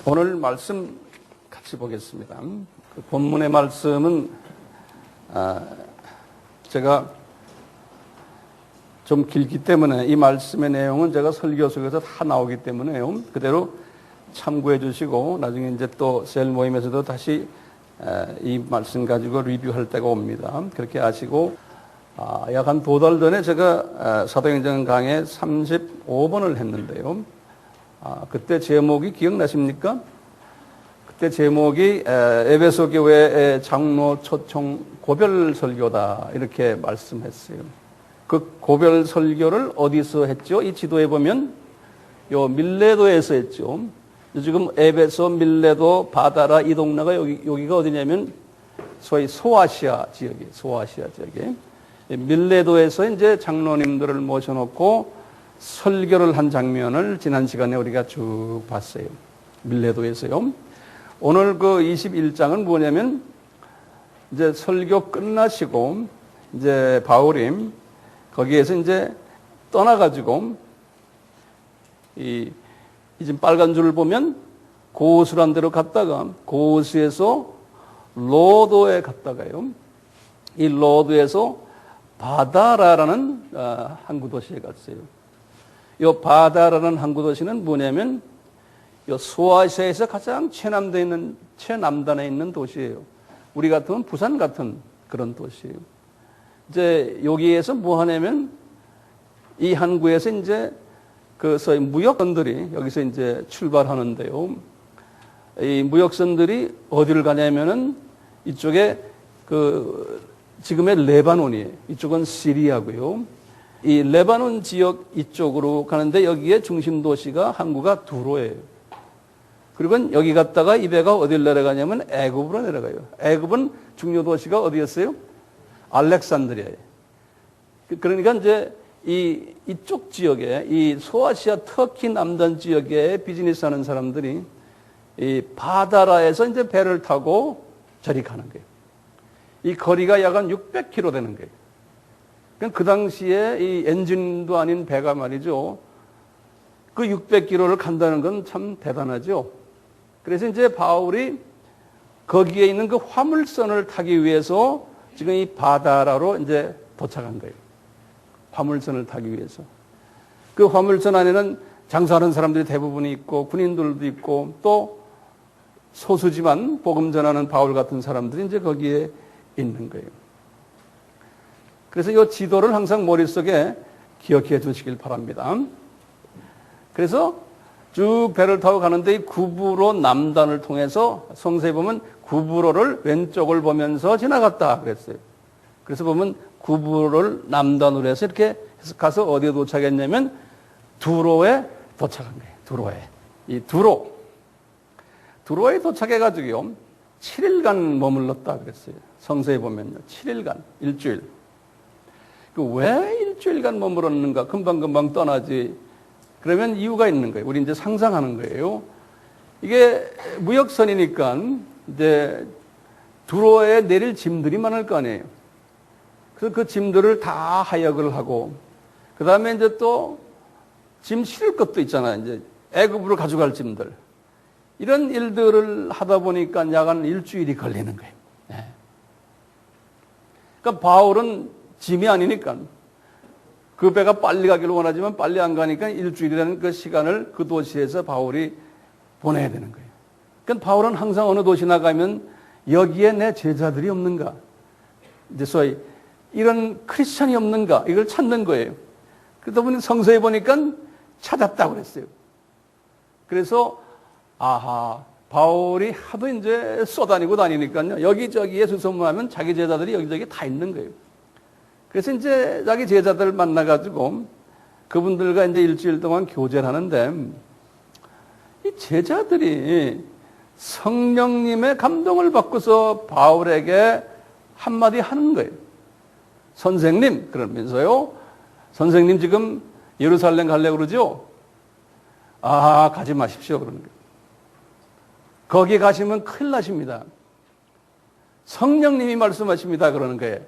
오늘 말씀 같이 보겠습니다. 그 본문의 말씀은 제가 좀 길기 때문에 이 말씀의 내용은 제가 설교 속에서 다 나오기 때문에요. 그대로 참고해 주시고 나중에 이제 또 셀 모임에서도 다시 이 말씀 가지고 리뷰할 때가 옵니다. 그렇게 아시고 약 한 두 달 전에 제가 사도행전 강의 35번을 했는데요. 그때 제목이 기억나십니까? 그때 제목이 에베소 교회 장로 초청 고별 설교다 이렇게 말씀했어요. 그 고별 설교를 어디서 했죠? 이 지도에 보면 요 밀레도에서 했죠. 지금 에베소, 밀레도, 바다라 이 동네가 여기가 어디냐면 소위 소아시아 지역이에요. 소아시아 지역에 밀레도에서 이제 장로님들을 모셔놓고 설교를 한 장면을 지난 시간에 우리가 쭉 봤어요. 밀레도에서요. 오늘 그 21장은 뭐냐면 이제 설교 끝나시고 이제 바울이 거기에서 이제 떠나가지고 이 지금 빨간 줄을 보면 고수란 데로 갔다가 고수에서 로도에 갔다가요. 이 로도에서 바다라라는 항구 도시에 갔어요. 이 바다라는 항구 도시는 뭐냐면 이 소아시아에서 가장 최남단에 있는 도시예요. 우리 같으면 부산 같은 그런 도시예요. 이제 여기에서 뭐 하냐면 이 항구에서 이제 그 소위 무역선들이 여기서 이제 출발하는데요. 이 무역선들이 어디를 가냐면은 이쪽에 그 지금의 레바논이에요. 이쪽은 시리아고요. 이 레바논 지역 이쪽으로 가는데 여기에 중심 도시가 항구가 두로예요. 그리고 여기 갔다가 이 배가 어디를 내려가냐면 애굽으로 내려가요. 애굽은 중요 도시가 어디였어요? 알렉산드리아예요. 그러니까 이제 이쪽 지역에 이 소아시아 터키 남단 지역에 비즈니스 하는 사람들이 이 바다라에서 이제 배를 타고 저리 가는 거예요. 이 거리가 약 한 600km 되는 거예요. 그 당시에 이 엔진도 아닌 배가 말이죠. 그 600km를 간다는 건 참 대단하죠. 그래서 이제 바울이 거기에 있는 그 화물선을 타기 위해서 지금 이 바다라로 이제 도착한 거예요. 화물선을 타기 위해서. 그 화물선 안에는 장사하는 사람들이 대부분이 있고 군인들도 있고 또 소수지만 복음 전하는 바울 같은 사람들이 이제 거기에 있는 거예요. 그래서 이 지도를 항상 머릿속에 기억해 주시길 바랍니다. 그래서 쭉 배를 타고 가는데 이 구브로 남단을 통해서 성서에 보면 구브로를 왼쪽을 보면서 지나갔다 그랬어요. 그래서 보면 구브로를 남단으로 해서 이렇게 해서 가서 어디에 도착했냐면 두로에 도착한 거예요. 두로에. 이 두로에 도착해가지고요. 7일간 머물렀다 그랬어요. 성서에 보면요. 7일간, 일주일. 왜 일주일간 머물렀는가? 금방금방 떠나지. 그러면 이유가 있는 거예요. 우리 이제 상상하는 거예요. 이게 무역선이니까 이제 두로에 내릴 짐들이 많을 거 아니에요. 그래서 그 짐들을 다 하역을 하고, 그 다음에 이제 또 짐 실을 것도 있잖아요. 이제 애굽으로 가져갈 짐들. 이런 일들을 하다 보니까 약 한 일주일이 걸리는 거예요. 네. 그러니까 바울은 짐이 아니니까 그 배가 빨리 가기를 원하지만 빨리 안 가니까 일주일이라는 그 시간을 그 도시에서 바울이 보내야 되는 거예요. 그러니까 바울은 항상 어느 도시 나가면 여기에 내 제자들이 없는가? 이제 소위 이런 크리스찬이 없는가? 이걸 찾는 거예요. 그러다 보니 성서에 보니까 찾았다고 그랬어요. 그래서 바울이 하도 이제 쏘다니고 다니니까요. 여기저기 예수 선포하면 자기 제자들이 여기저기 다 있는 거예요. 그래서 이제 자기 제자들을 만나가지고 그분들과 이제 일주일 동안 교제를 하는데 이 제자들이 성령님의 감동을 받고서 바울에게 한마디 하는 거예요. 선생님, 그러면서요. 선생님 지금 예루살렘 가려고 그러죠? 가지 마십시오. 그러는 거예요. 거기 가시면 큰일 나십니다. 성령님이 말씀하십니다. 그러는 거예요.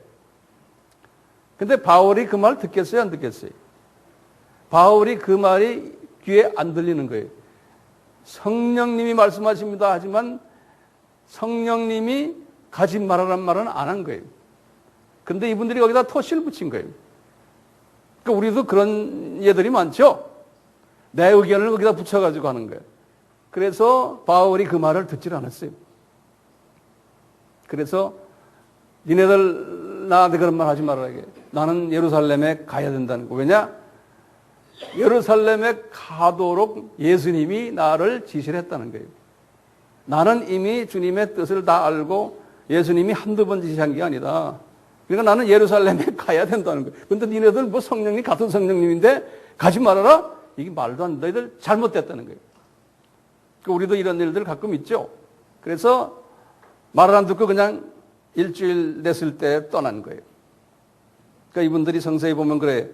근데 바울이 그 말 듣겠어요? 안 듣겠어요? 바울이 그 말이 귀에 안 들리는 거예요. 성령님이 말씀하십니다. 하지만 성령님이 가지 말아란 말은 안 한 거예요. 근데 이분들이 거기다 토시를 붙인 거예요. 그러니까 우리도 그런 예들이 많죠. 내 의견을 거기다 붙여가지고 하는 거예요. 그래서 바울이 그 말을 듣질 않았어요. 그래서 니네들 나한테 그런 말 하지 말아라. 나는 예루살렘에 가야 된다는 거. 왜냐? 예루살렘에 가도록 예수님이 나를 지시를 했다는 거예요. 나는 이미 주님의 뜻을 다 알고 예수님이 한두 번 지시한 게 아니다. 그러니까 나는 예루살렘에 가야 된다는 거예요. 근데 니네들 뭐 성령님, 같은 성령님인데 가지 말아라? 이게 말도 안 된다. 너희들 잘못됐다는 거예요. 우리도 이런 일들 가끔 있죠. 그래서 말을 안 듣고 그냥 일주일 됐을 때 떠난 거예요. 그러니까 이분들이 성서에 보면 그래.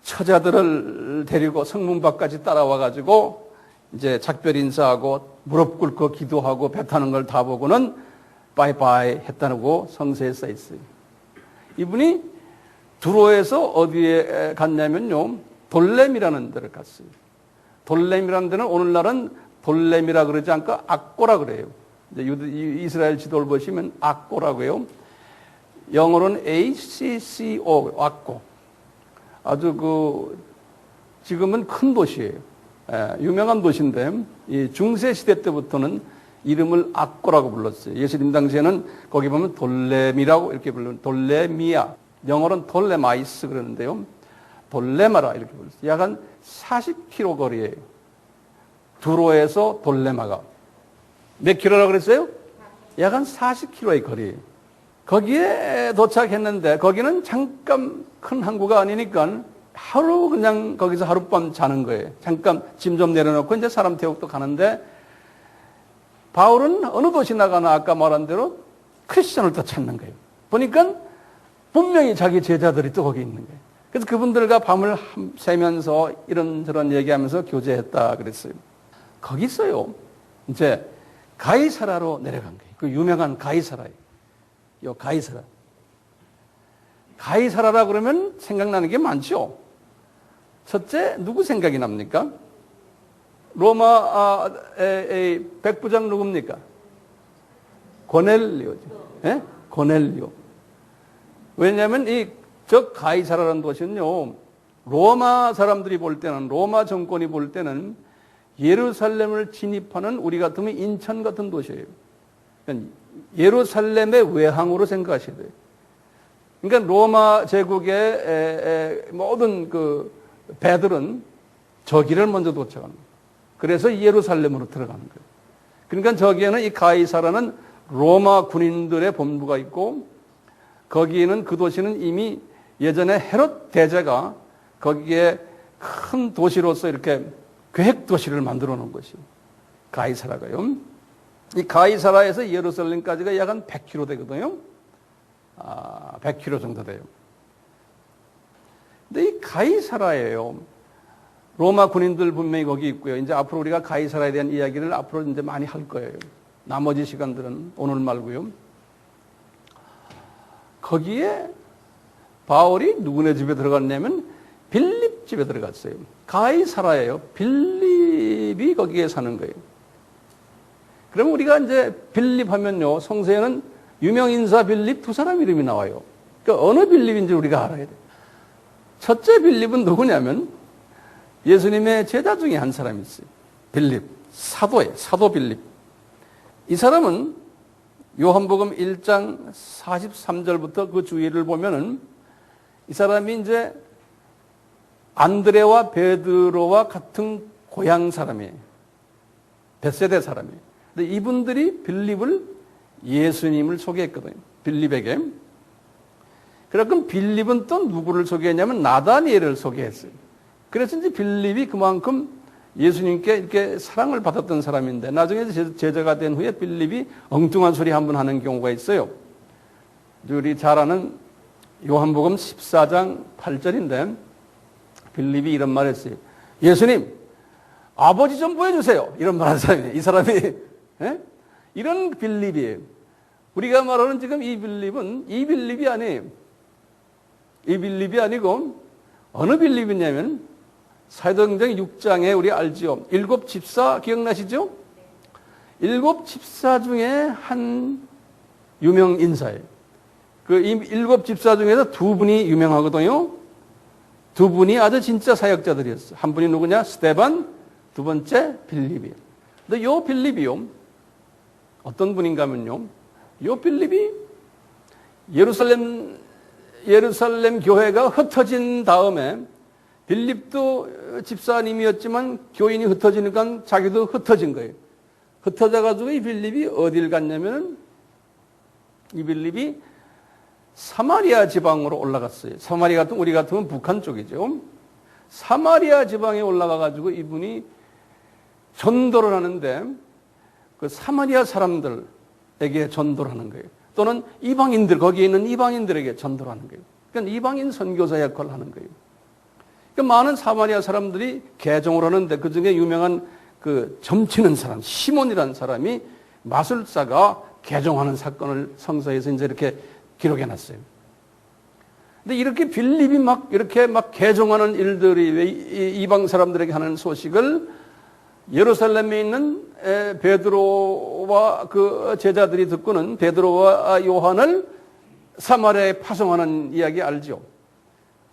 처자들을 데리고 성문밖까지 따라와가지고 이제 작별 인사하고 무릎 꿇고 기도하고 배 타는 걸 다 보고는 바이바이 했다고 성서에 써 있어요. 이분이 두로에서 어디에 갔냐면요. 돌렘이라는 데를 갔어요. 돌렘이라는 데는 오늘날은 돌렘이라 그러지 않고 악고라 그래요. 이제 이스라엘 지도를 보시면 악고라고 해요. 영어로는 ACCO, 악고. 아주 지금은 큰 도시예요. 유명한 도시인데, 이 중세시대 때부터는 이름을 악고라고 불렀어요. 예수님 당시에는 거기 보면 돌렘이라고 이렇게 불러요. 돌레미아. 영어로는 돌레마이스 그러는데요. 돌레마라 이렇게 불렀어요. 약 한 40km 거리예요. 두로에서 돌레마가. 몇 킬로라고 그랬어요? 약 한 40km의 거리예요. 거기에 도착했는데 거기는 잠깐 큰 항구가 아니니까 하루 그냥 거기서 하룻밤 자는 거예요. 잠깐 짐 좀 내려놓고 이제 사람 태우고 또 가는데 바울은 어느 도시 나가나 아까 말한 대로 크리스천을 또 찾는 거예요. 보니까 분명히 자기 제자들이 또 거기 있는 거예요. 그래서 그분들과 밤을 새면서 이런저런 얘기하면서 교제했다 그랬어요. 거기서요. 이제 가이사라로 내려간 거예요. 그 유명한 가이사라예요. 요 가이사라. 가이사라라 그러면 생각나는 게 많죠. 첫째, 누구 생각이 납니까? 로마의 백부장 누굽니까? 고넬리오죠. 예? 고넬리오. 왜냐하면 저 가이사라라는 도시는요, 로마 사람들이 볼 때는, 로마 정권이 볼 때는 예루살렘을 진입하는 우리 같으면 인천 같은 도시예요. 그러니까 예루살렘의 외항으로 생각하셔야 돼요. 그러니까 로마 제국의 모든 그 배들은 저 길을 먼저 도착하는 거예요. 그래서 예루살렘으로 들어가는 거예요. 그러니까 저기에는 이 가이사라는 로마 군인들의 본부가 있고 거기에는 그 도시는 이미 예전에 헤롯 대제가 거기에 큰 도시로서 이렇게 계획 도시를 만들어 놓은 것이 가이사라가요. 이 가이사라에서 예루살렘까지가 약 한 100km 되거든요. 100km 정도 돼요. 근데 이 가이사라예요. 로마 군인들 분명히 거기 있고요. 이제 앞으로 우리가 가이사라에 대한 이야기를 앞으로 이제 많이 할 거예요. 나머지 시간들은 오늘 말고요. 거기에 바울이 누구네 집에 들어갔냐면 빌립 집에 들어갔어요. 가이사라예요. 빌립이 거기에 사는 거예요. 그럼 우리가 이제 빌립 하면요. 성서에는 유명 인사 빌립 두 사람 이름이 나와요. 그러니까 어느 빌립인지 우리가 알아야 돼요. 첫째 빌립은 누구냐면 예수님의 제자 중에 한 사람이 있어요. 빌립. 사도예요. 사도 빌립. 이 사람은 요한복음 1장 43절부터 그 주의를 보면은 이 사람이 이제 안드레와 베드로와 같은 고향 사람이에요. 벳세대 사람이에요. 근데 이분들이 빌립을 예수님을 소개했거든요. 빌립에게. 그래서 빌립은 또 누구를 소개했냐면 나다니엘을 소개했어요. 그래서 이제 빌립이 그만큼 예수님께 이렇게 사랑을 받았던 사람인데 나중에 제자가 된 후에 빌립이 엉뚱한 소리 한 번 하는 경우가 있어요. 우리 잘 아는 요한복음 14장 8절인데 빌립이 이런 말을 했어요. 예수님, 아버지 좀 보여주세요. 이런 말 하는 사람이에요. 이 사람이. 예? 이런 빌립이에요. 우리가 말하는 지금 이 빌립은 이 빌립이 아니에요. 이 빌립이 아니고 어느 빌립이냐면 사도행전 6장에 우리 알지요. 7 집사 기억나시죠? 7 집사 중에 한 유명 인사예요. 그 7 집사 중에서 2분이 유명하거든요. 2분이 아주 진짜 사역자들이었어요. 한 분이 누구냐? 스데반, 2번째 빌립이에요. 근데 요 빌립이요. 어떤 분인가 하면요. 요 빌립이 예루살렘 교회가 흩어진 다음에 빌립도 집사님이었지만 교인이 흩어지니까 자기도 흩어진 거예요. 흩어져가지고 이 빌립이 어딜 갔냐면 이 빌립이 사마리아 지방으로 올라갔어요. 사마리아 같은 우리 같으면 북한 쪽이죠. 사마리아 지방에 올라가가지고 이분이 전도를 하는데 그 사마리아 사람들에게 전도를 하는 거예요. 또는 이방인들, 거기에 있는 이방인들에게 전도를 하는 거예요. 그러니까 이방인 선교사 역할을 하는 거예요. 그러니까 많은 사마리아 사람들이 개종을 하는데 그 중에 유명한 그 점치는 사람, 시몬이라는 사람이 마술사가 개종하는 사건을 성서에서 이제 이렇게 기록해 놨어요. 근데 이렇게 빌립이 이렇게 개종하는 일들이 이방 사람들에게 하는 소식을 예루살렘에 있는 베드로와 그 제자들이 듣고는 베드로와 요한을 사마리아에 파송하는 이야기 알죠?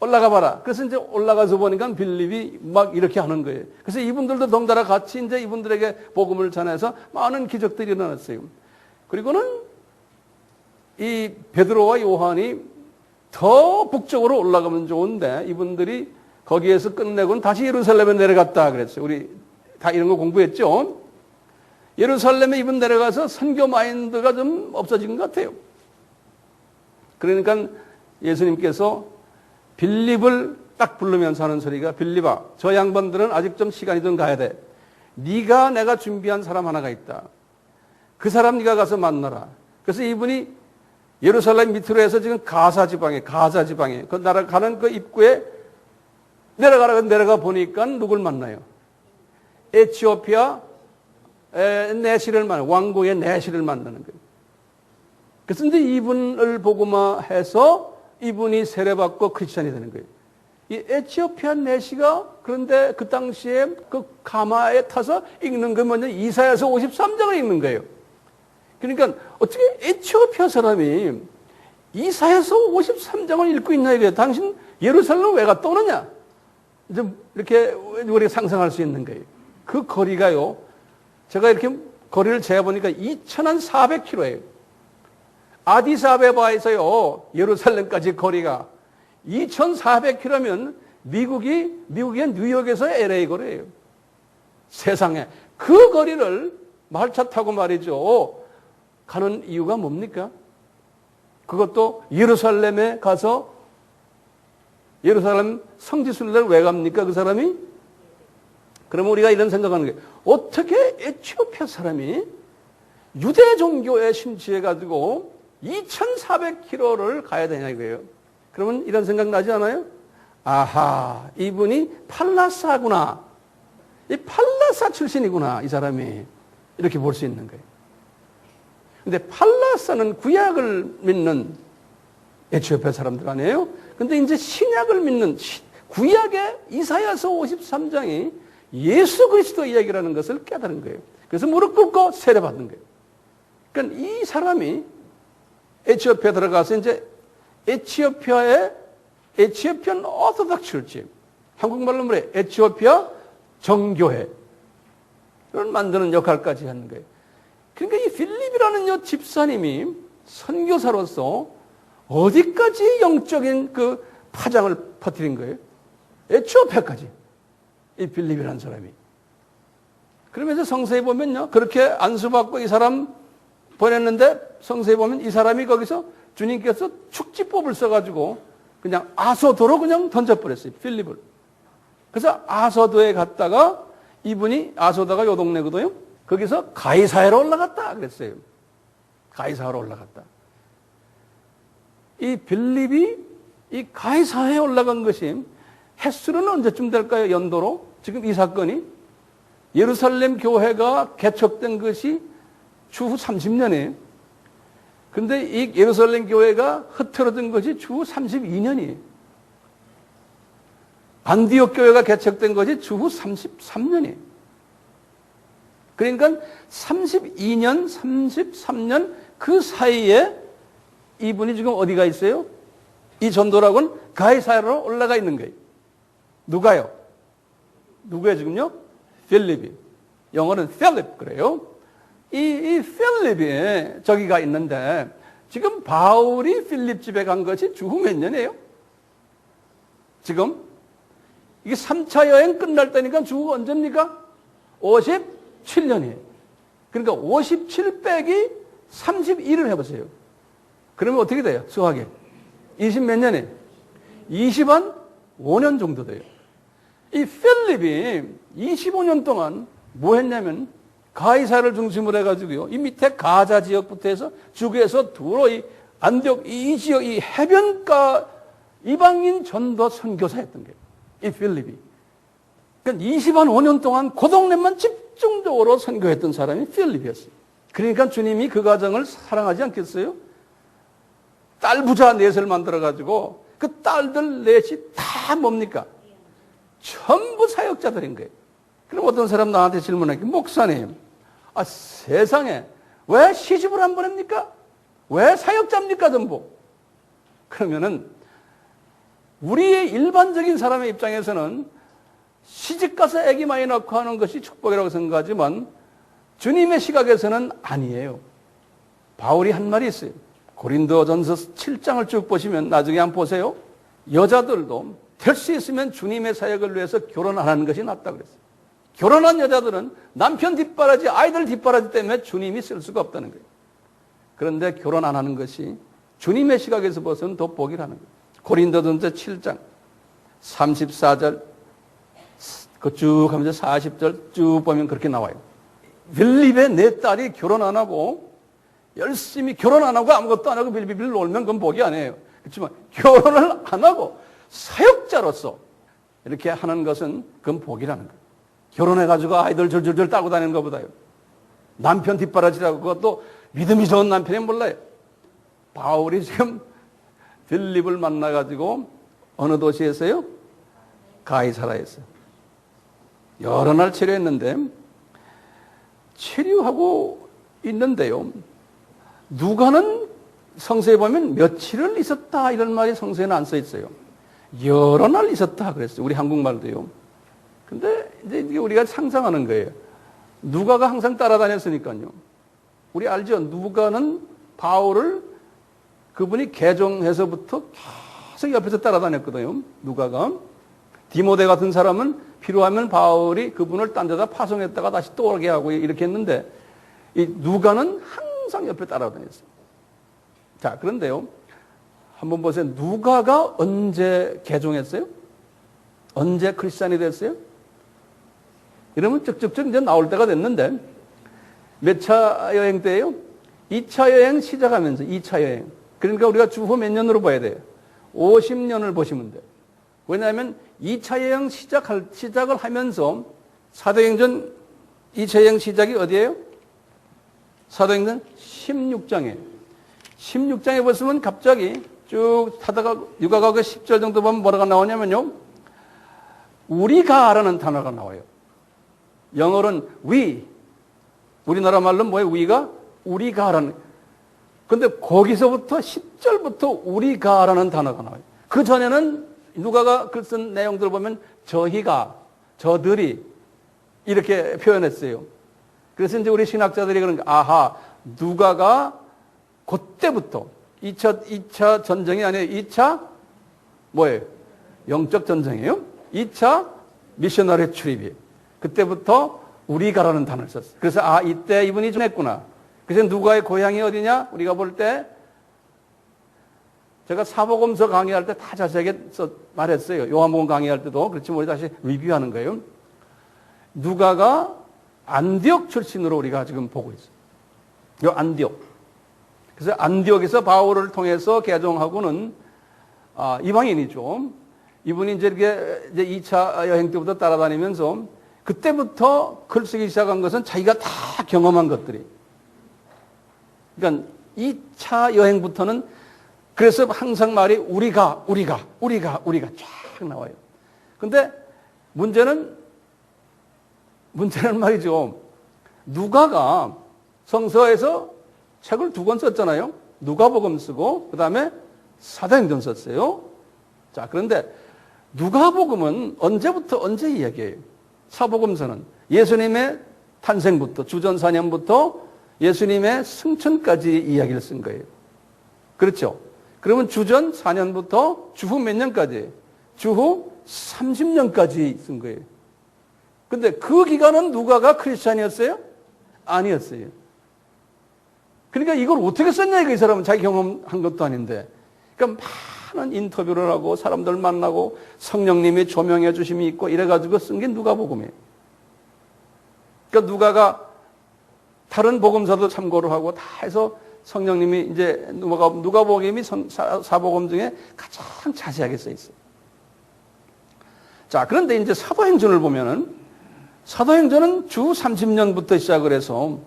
올라가 봐라. 그래서 이제 올라가서 보니까 빌립이 이렇게 하는 거예요. 그래서 이분들도 덩달아 같이 이제 이분들에게 복음을 전해서 많은 기적들이 일어났어요. 그리고는 이 베드로와 요한이 더 북쪽으로 올라가면 좋은데 이분들이 거기에서 끝내고는 다시 예루살렘에 내려갔다 그랬어요. 우리 다 이런 거 공부했죠? 예루살렘에 이분 내려가서 선교 마인드가 좀 없어진 것 같아요. 그러니까 예수님께서 빌립을 딱 부르면서 하는 소리가 빌립아, 저 양반들은 아직 좀 시간이 좀 가야 돼. 네가 내가 준비한 사람 하나가 있다. 그 사람 네가 가서 만나라. 그래서 이분이 예루살렘 밑으로 해서 지금 가자 지방에 그 나라 가는 그 입구에 내려가 보니까 누굴 만나요? 에티오피아 내시를 만나요. 왕궁의 내시를 만나는 거예요. 그래서 이제 이분을 보고만 해서 이분이 세례받고 크리스천이 되는 거예요. 이 에티오피아 내시가 그런데 그 당시에 그 가마에 타서 읽는 게 뭐냐? 이사야서 53장을 읽는 거예요. 그러니까 어떻게 에티오피아 사람이 이사야서 53장을 읽고 있나 이거예요. 당신 예루살렘 왜 갔다 오느냐? 이제 이렇게 우리가 상상할 수 있는 거예요. 그 거리가요. 제가 이렇게 거리를 재보니까 2,400km예요. 아디스아베바에서요 예루살렘까지 거리가 2,400km면 미국의 뉴욕에서 LA 거리예요. 세상에 그 거리를 말차 타고 말이죠. 가는 이유가 뭡니까? 그것도 예루살렘에 가서 예루살렘 성지순례를 왜 갑니까? 그 사람이? 그러면 우리가 이런 생각하는 게 어떻게 에티오피아 사람이 유대 종교에 심취해가지고 2,400km를 가야 되냐 이거예요. 그러면 이런 생각 나지 않아요? 아하, 이분이 팔라사구나. 이 팔라사 출신이구나, 이 사람이. 이렇게 볼 수 있는 거예요. 근데 팔라사는 구약을 믿는 에티오피아 사람들 아니에요? 근데 이제 신약을 믿는 구약의 이사야서 53장이 예수 그리스도 이야기라는 것을 깨달은 거예요. 그래서 무릎 꿇고 세례받는 거예요. 그러니까 이 사람이 에티오피아 들어가서 이제 에티오피아의 에티오피안 오토닥 철치, 한국말로 말해 에티오피아 정교회를 만드는 역할까지 하는 거예요. 그러니까 이 필립이라는 요 집사님이 선교사로서 어디까지 영적인 그 파장을 퍼뜨린 거예요? 에티오피아까지. 이 필립이라는 사람이. 그러면서 성서에 보면요. 그렇게 안수받고 이 사람 보냈는데 성서에 보면 이 사람이 거기서 주님께서 축지법을 써가지고 그냥 아소도로 그냥 던져버렸어요. 필립을. 그래서 아소도에 갔다가 이분이 아소도가 요 동네거든요. 거기서 가이사야로 올라갔다 그랬어요. 가이사야로 올라갔다. 이 빌립이 이 가이사야에 올라간 것이 횟수는 언제쯤 될까요? 연도로? 지금 이 사건이 예루살렘 교회가 개척된 것이 추후 30년이에요. 근데 이 예루살렘 교회가 흐트러진 것이 추후 32년이에요. 안디옥 교회가 개척된 것이 주후 33년이에요. 그러니까 32년, 33년 그 사이에 이분이 지금 어디가 있어요? 이 전도락은 가이사랴로 올라가 있는 거예요. 누가요? 누구예요 지금요? 필립이. 영어는 필립 그래요. 이 필립이 저기가 있는데 지금 바울이 필립 집에 간 것이 주후 몇 년이에요? 지금 이게 3차 여행 끝날 때니까 주후 언제입니까? 57년이에요. 그러니까 57 빼기 32를 해보세요. 그러면 어떻게 돼요? 수학에 20 몇 년에 20한 5년 정도 돼요. 이 필립이 25년 동안 뭐 했냐면 가이사를 중심으로 해가지고요. 이 밑에 가자 지역부터 해서 죽에서 두로 이 안디옥 이 지역 이 해변가 이방인 전도 선교사였던 거예요. 이 필립이. 그러니까 20한 5년 동안 그 동네만 집중적으로 선교했던 사람이 필립이었어요. 그러니까 주님이 그 가정을 사랑하지 않겠어요? 딸 부자 넷을 만들어가지고 그 딸들 넷이 다 뭡니까? 전부 사역자들인 거예요. 그럼 어떤 사람 나한테 질문하기, 목사님, 세상에 왜 시집을 안 보냅니까? 왜 사역자입니까 전부? 그러면은 우리의 일반적인 사람의 입장에서는 시집가서 아기 많이 낳고 하는 것이 축복이라고 생각하지만 주님의 시각에서는 아니에요. 바울이 한 말이 있어요. 고린도전서 7장을 쭉 보시면 나중에 한번 보세요. 여자들도 될 수 있으면 주님의 사역을 위해서 결혼 안 하는 것이 낫다고 그랬어요. 결혼한 여자들은 남편 뒷바라지, 아이들 뒷바라지 때문에 주님이 쓸 수가 없다는 거예요. 그런데 결혼 안 하는 것이 주님의 시각에서 봐서는 더 복이라는 거예요. 고린도전서 7장 34절 그 쭉 하면서 40절 쭉 보면 그렇게 나와요. 빌립의 내 딸이 결혼 안 하고 열심히 결혼 안 하고 아무것도 안 하고 빌빌 놀면 그건 복이 아니에요. 그렇지만 결혼을 안 하고 사역자로서 이렇게 하는 것은 그건 복이라는 거예요. 결혼해가지고 아이들 절절절 따고 다니는 것보다요. 남편 뒷바라지라고 그것도 믿음이 좋은 남편이 몰라요. 바울이 지금 빌립을 만나가지고 어느 도시에서요? 가이사라에서 여러 날 치료했는데 치료하고 있는데요. 누가는 성서에 보면 며칠을 있었다 이런 말이 성서에는 안 써 있어요. 여러 날 있었다 그랬어요. 우리 한국말도요. 근데 이제 이게 우리가 상상하는 거예요. 누가가 항상 따라다녔으니까요. 우리 알죠? 누가는 바울을 그분이 개종해서부터 계속 옆에서 따라다녔거든요. 누가가. 디모데 같은 사람은 필요하면 바울이 그분을 딴 데다 파송했다가 다시 또 오게 하고 이렇게 했는데 이 누가는 항상 옆에 따라다녔어요. 자, 그런데요. 한번 보세요. 누가가 언제 개종했어요? 언제 크리스찬이 됐어요? 이러면 쭉쭉쭉 이제 나올 때가 됐는데 몇 차 여행 때예요? 2차 여행 시작하면서 2차 여행. 그러니까 우리가 주후 몇 년으로 봐야 돼요? 50년을 보시면 돼요. 왜냐하면 2차 여행 시작을 하면서 사도행전 2차 여행 시작이 어디예요? 사도행전 16장이에요. 16장에 보시면 갑자기 쭉 타다가 유가가 그 10절 정도 보면 뭐라가 나오냐면요. 우리가라는 단어가 나와요. 영어로는 we. 우리나라 말로는 뭐예요? we가? 우리가라는. 근데 거기서부터 10절부터 우리가라는 단어가 나와요. 그 전에는 누가가 글 쓴 내용들을 보면 저희가, 저들이 이렇게 표현했어요. 그래서 이제 우리 신학자들이 그런 거, 아하, 누가가 그때부터 2차 전쟁이 아니에요. 2차 뭐예요? 영적 전쟁이에요. 2차 미셔너리 출입이에요. 그때부터 우리가라는 단어를 썼어요. 그래서 이때 이분이 좀 했구나. 그래서 누가의 고향이 어디냐? 우리가 볼 때 제가 사복음서 강의할 때 다 자세하게 말했어요. 요한복음 강의할 때도. 그렇지만 우리 다시 리뷰하는 거예요. 누가가 안디옥 출신으로 우리가 지금 보고 있어요. 요 안디옥. 그래서 안디옥에서 바울을 통해서 개종하고는 이방인이죠. 이분이 이제 이렇게 이제 2차 여행 때부터 따라다니면서 그때부터 글 쓰기 시작한 것은 자기가 다 경험한 것들이. 그러니까 2차 여행부터는 그래서 항상 말이 우리가 쫙 나와요. 근데 문제는 말이죠. 누가가 성서에서 책을 2권 썼잖아요. 누가복음 쓰고 그 다음에 사도행전 썼어요. 자, 그런데 누가복음은 언제부터 언제 이야기해요? 사복음서는 예수님의 탄생부터 주전 4년부터 예수님의 승천까지 이야기를 쓴 거예요. 그렇죠? 그러면 주전 4년부터 주후 몇 년까지? 주후 30년까지 쓴 거예요. 근데 그 기간은 누가가 크리스찬이었어요? 아니었어요. 그러니까 이걸 어떻게 썼냐, 이 사람은 자기 경험한 것도 아닌데. 그러니까 많은 인터뷰를 하고 사람들 만나고 성령님이 조명해 주심이 있고 이래가지고 쓴 게 누가복음이에요. 그러니까 누가가 다른 복음서도 참고를 하고 다 해서 성령님이 이제 누가복음이 사복음 중에 가장 자세하게 써 있어요. 자, 그런데 이제 사도행전을 보면은 사도행전은 주 30년부터 시작을 해서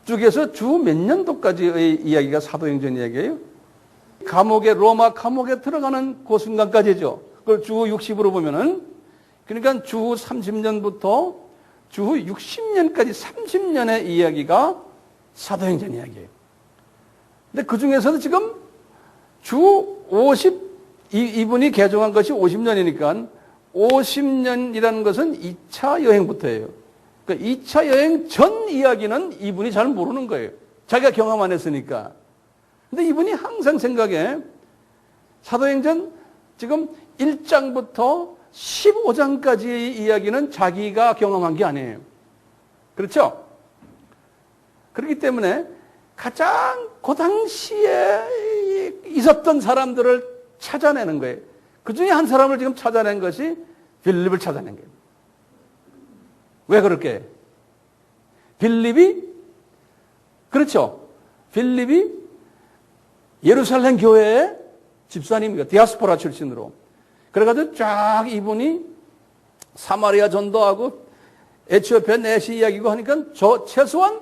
쭉 해서 주 몇 년도까지의 이야기가 사도행전 이야기예요. 로마 감옥에 들어가는 그 순간까지죠. 그걸 주 60으로 보면은 그러니까 주 30년부터 주 60년까지 30년의 이야기가 사도행전 이야기예요. 근데 그 중에서도 지금 주 이분이 개종한 것이 50년이니까 50년이라는 것은 2차 여행부터예요. 그러니까 2차 여행 전 이야기는 이분이 잘 모르는 거예요. 자기가 경험 안 했으니까. 근데 이분이 항상 생각에 사도행전 지금 1장부터 15장까지의 이야기는 자기가 경험한 게 아니에요. 그렇죠? 그렇기 때문에 가장 그 당시에 있었던 사람들을 찾아내는 거예요. 그 중에 한 사람을 지금 찾아낸 것이 빌립을 찾아낸 거예요. 왜 그렇게? 빌립이, 그렇죠. 빌립이 예루살렘 교회의 집사님이고 디아스포라 출신으로. 그래가지고 쫙 이분이 사마리아 전도하고 에티오피아 내시 이야기고 하니까 최소한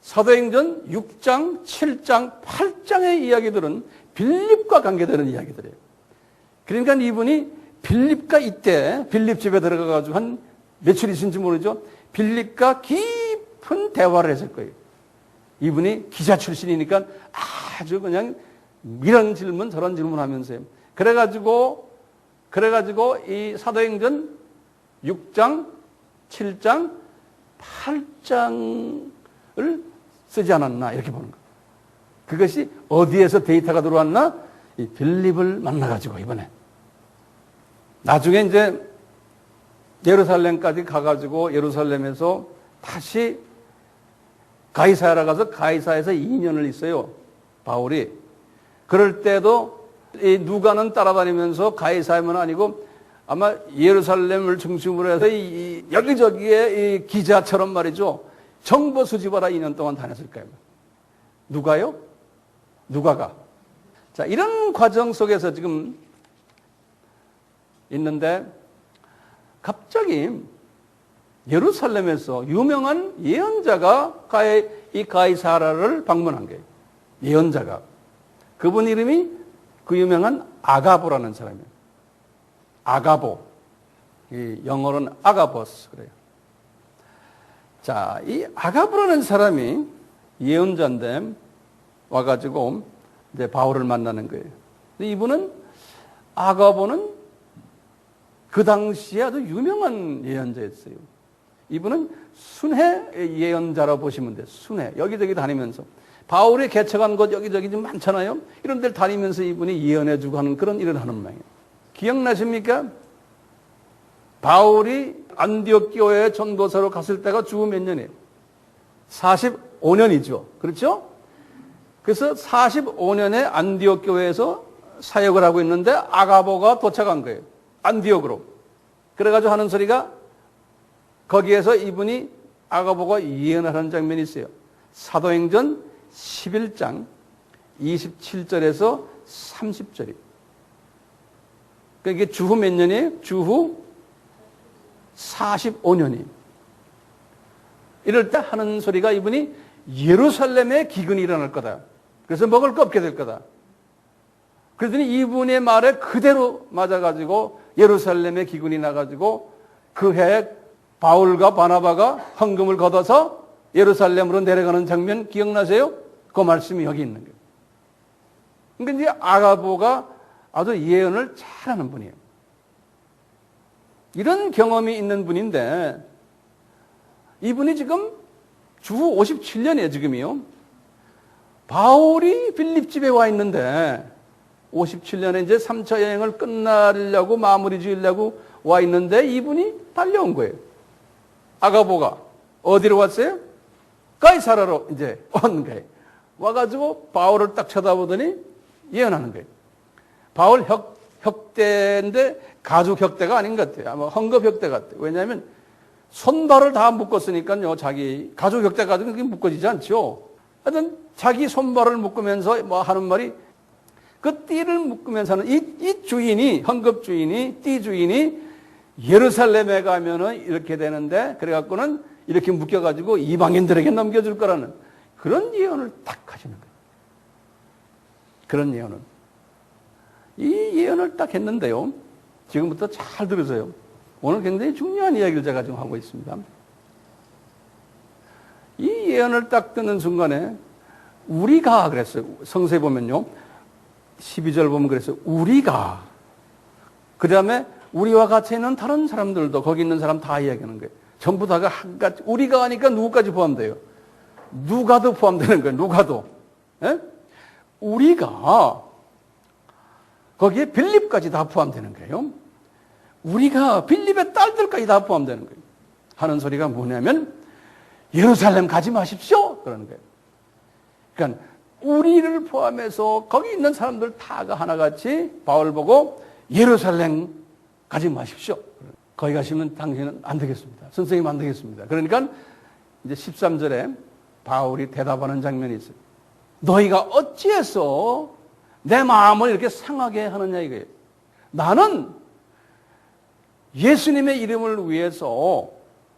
사도행전 6장, 7장, 8장의 이야기들은 빌립과 관계되는 이야기들이에요. 그러니까 이분이 빌립과 이때 빌립 집에 들어가가지고 한 며칠 있은지 모르죠. 빌립과 깊은 대화를 했을 거예요. 이분이 기자 출신이니까 아주 그냥 이런 질문 저런 질문 하면서요. 그래가지고 이 사도행전 6장, 7장, 8장을 쓰지 않았나 이렇게 보는 거예요. 그것이 어디에서 데이터가 들어왔나? 이 빌립을 만나가지고 이번에. 나중에 이제 예루살렘까지 가가지고 예루살렘에서 다시 가이사랴 가서 가이사에서 2년을 있어요. 바울이. 그럴 때도 이 누가는 따라다니면서 가이사야만 아니고 아마 예루살렘을 중심으로 해서 이 여기저기에 이 기자처럼 말이죠. 정보 수집하라 2년 동안 다녔을 거예요. 누가요? 누가가. 자, 이런 과정 속에서 지금 있는데 갑자기 예루살렘에서 유명한 예언자가 이 가이사랴를 방문한 거예요. 예언자가. 그분 이름이 그 유명한 아가보라는 사람이에요. 아가보. 이 영어로는 아가보스 그래요. 자, 이 아가보라는 사람이 예언자인데 와가지고 이제 바울을 만나는 거예요. 근데 이분은 아가보는 그 당시에 아주 유명한 예언자였어요. 이분은 순회 예언자라고 보시면 돼요. 순회. 여기저기 다니면서. 바울이 개척한 곳 여기저기 좀 많잖아요. 이런 데를 다니면서 이분이 예언해주고 하는 그런 일을 하는 모양이에요. 기억나십니까? 바울이 안디옥 교회에 전도사로 갔을 때가 주 몇 년이에요? 45년이죠. 그렇죠? 그래서 45년에 안디옥 교회에서 사역을 하고 있는데 아가보가 도착한 거예요. 안디옥으로. 그래가지고 하는 소리가 거기에서 이분이 아가보가 예언을 하는 장면이 있어요. 사도행전 11장 27절에서 30절이에요. 그러니까 이게 주후 몇 년이에요? 주후 45년이에요. 이럴 때 하는 소리가 이분이 예루살렘에 기근이 일어날 거다. 그래서 먹을 거 없게 될 거다. 그랬더니 이분의 말에 그대로 맞아가지고 예루살렘에 기근이 나가지고 그 해에 바울과 바나바가 헌금을 걷어서 예루살렘으로 내려가는 장면 기억나세요? 그 말씀이 여기 있는 거예요. 그러니까 이제 아가보가 아주 예언을 잘하는 분이에요. 이런 경험이 있는 분인데 이분이 지금 주 57년이에요, 지금이요. 바울이 빌립 집에 와 있는데 57년에 이제 3차 여행을 끝나려고 마무리 지으려고 와 있는데 이분이 달려온 거예요. 아가보가 어디로 왔어요? 가이사라로 이제 온 거예요. 와가지고 바울을 딱 쳐다보더니 예언하는 거예요. 바울 혁대인데 가죽 혁대가 아닌 것 같아요. 아마 헝겊 혁대 같아요. 왜냐하면 손발을 다 묶었으니까요. 자기 가죽 혁대 가지고 그게 묶어지지 않죠. 하여튼 자기 손발을 묶으면서 뭐 하는 말이 그 띠를 묶으면서 하는 이 주인이 헝겊 주인이 띠 주인이 예루살렘에 가면은 이렇게 되는데 그래갖고는 이렇게 묶여가지고 이방인들에게 넘겨줄 거라는 그런 예언을 딱 하시는 거예요. 그런 예언을. 이 예언을 딱 했는데요. 지금부터 잘 들으세요. 오늘 굉장히 중요한 이야기를 제가 지금 하고 있습니다. 이 예언을 딱 듣는 순간에 우리가 그랬어요. 성서에 보면요. 12절 보면 그랬어요. 우리가. 그 다음에 우리와 같이 있는 다른 사람들도 거기 있는 사람 다 이야기하는 거예요. 전부 다가 한 가지. 우리가 하니까 누구까지 포함돼요? 누가도 포함되는 거예요. 누가도. 예? 우리가 거기에 빌립까지 다 포함되는 거예요. 우리가 빌립의 딸들까지 다 포함되는 거예요. 하는 소리가 뭐냐면 예루살렘 가지 마십시오. 그러는 거예요. 그러니까 우리를 포함해서 거기 있는 사람들 다가 하나같이 바울 보고 예루살렘 가지 마십시오. 거기 가시면 당신은 안 되겠습니다. 선생님 안 되겠습니다. 그러니까 이제 13절에 바울이 대답하는 장면이 있어요. 너희가 어찌해서 내 마음을 이렇게 상하게 하느냐 이거예요. 나는 예수님의 이름을 위해서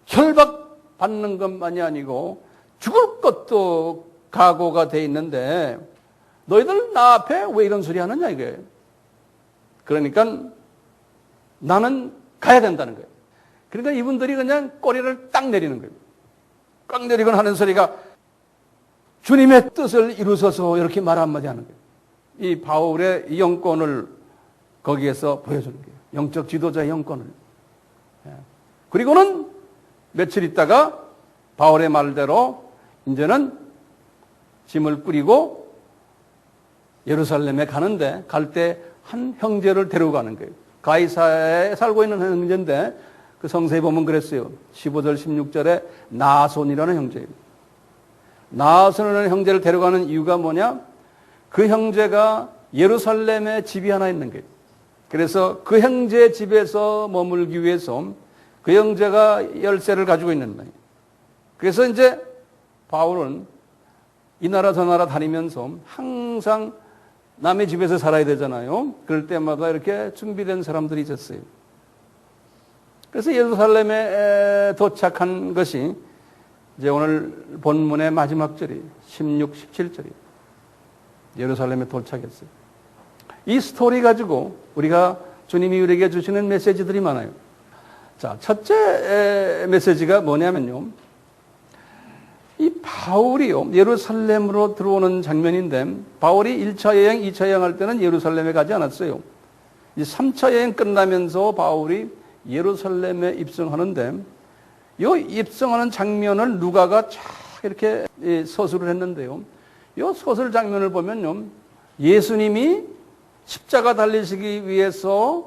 혈박받는 것만이 아니고 죽을 것도 각오가 돼 있는데 너희들 나 앞에 왜 이런 소리 하느냐 이거예요. 그러니까 나는 가야 된다는 거예요. 그러니까 이분들이 그냥 꼬리를 딱 내리는 거예요. 꽉 내리곤 하는 소리가 주님의 뜻을 이루소서 이렇게 말 한마디 하는 거예요. 이 바울의 영권을 거기에서 보여주는 거예요. 영적 지도자의 영권을. 그리고는 며칠 있다가 바울의 말대로 이제는 짐을 뿌리고 예루살렘에 가는데 갈 때 한 형제를 데리고 가는 거예요. 가이사에 살고 있는 형제인데 그 성서에 보면 그랬어요. 15절 16절에 나손이라는 형제예요. 나손이라는 형제를 데려가는 이유가 뭐냐? 그 형제가 예루살렘에 집이 하나 있는 거예요. 그래서 그 형제 집에서 머물기 위해서 그 형제가 열쇠를 가지고 있는 거예요. 그래서 이제 바울은 이 나라 저 나라 다니면서 항상 남의 집에서 살아야 되잖아요. 그럴 때마다 이렇게 준비된 사람들이 있었어요. 그래서 예루살렘에 도착한 것이 이제 오늘 본문의 마지막 절이 16, 17절이에요. 예루살렘에 도착했어요. 이 스토리 가지고 우리가 주님이 우리에게 주시는 메시지들이 많아요. 자, 첫째 메시지가 뭐냐면요. 이 바울이요, 예루살렘으로 들어오는 장면인데, 바울이 1차 여행, 2차 여행할 때는 예루살렘에 가지 않았어요. 이 3차 여행 끝나면서 바울이 예루살렘에 입성하는데, 이 입성하는 장면을 누가가 쫙 이렇게 서술을 했는데요. 이 서술 장면을 보면요, 예수님이 십자가 달리시기 위해서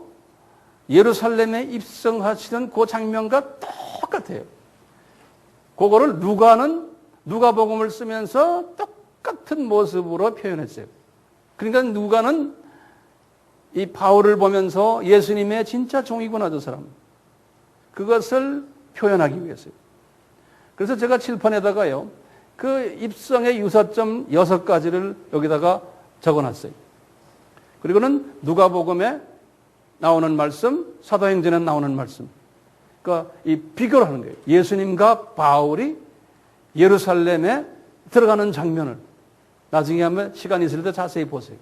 예루살렘에 입성하시던 그 장면과 똑같아요. 그거를 누가복음을 쓰면서 똑같은 모습으로 표현했어요. 그러니까 누가는 이 바울을 보면서 예수님의 진짜 종이구나 저 사람. 그것을 표현하기 위해서요. 그래서 제가 칠판에다가요. 그 입성의 유사점 6가지를 여기다가 적어놨어요. 그리고는 누가복음에 나오는 말씀, 사도행전에 나오는 말씀. 그러니까 이 비교를 하는 거예요. 예수님과 바울이 예루살렘에 들어가는 장면을 나중에 한번 시간 있을 때 자세히 보세요.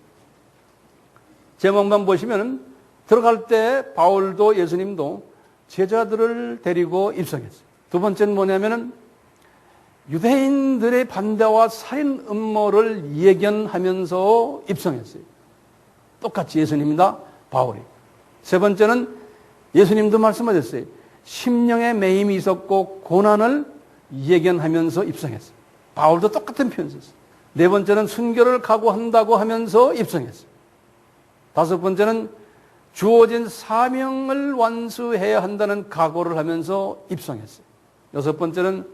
제목만 보시면 들어갈 때 바울도 예수님도 제자들을 데리고 입성했어요. 두 번째는 뭐냐면은 유대인들의 반대와 살인 음모를 예견하면서 입성했어요. 똑같이 예수님이다, 바울이. 세 번째는 예수님도 말씀하셨어요. 심령의 매임이 있었고 고난을 예견하면서 입성했어요. 바울도 똑같은 표현을 썼어요. 네 번째는 순교를 각오한다고 하면서 입성했어요. 다섯 번째는 주어진 사명을 완수해야 한다는 각오를 하면서 입성했어요. 여섯 번째는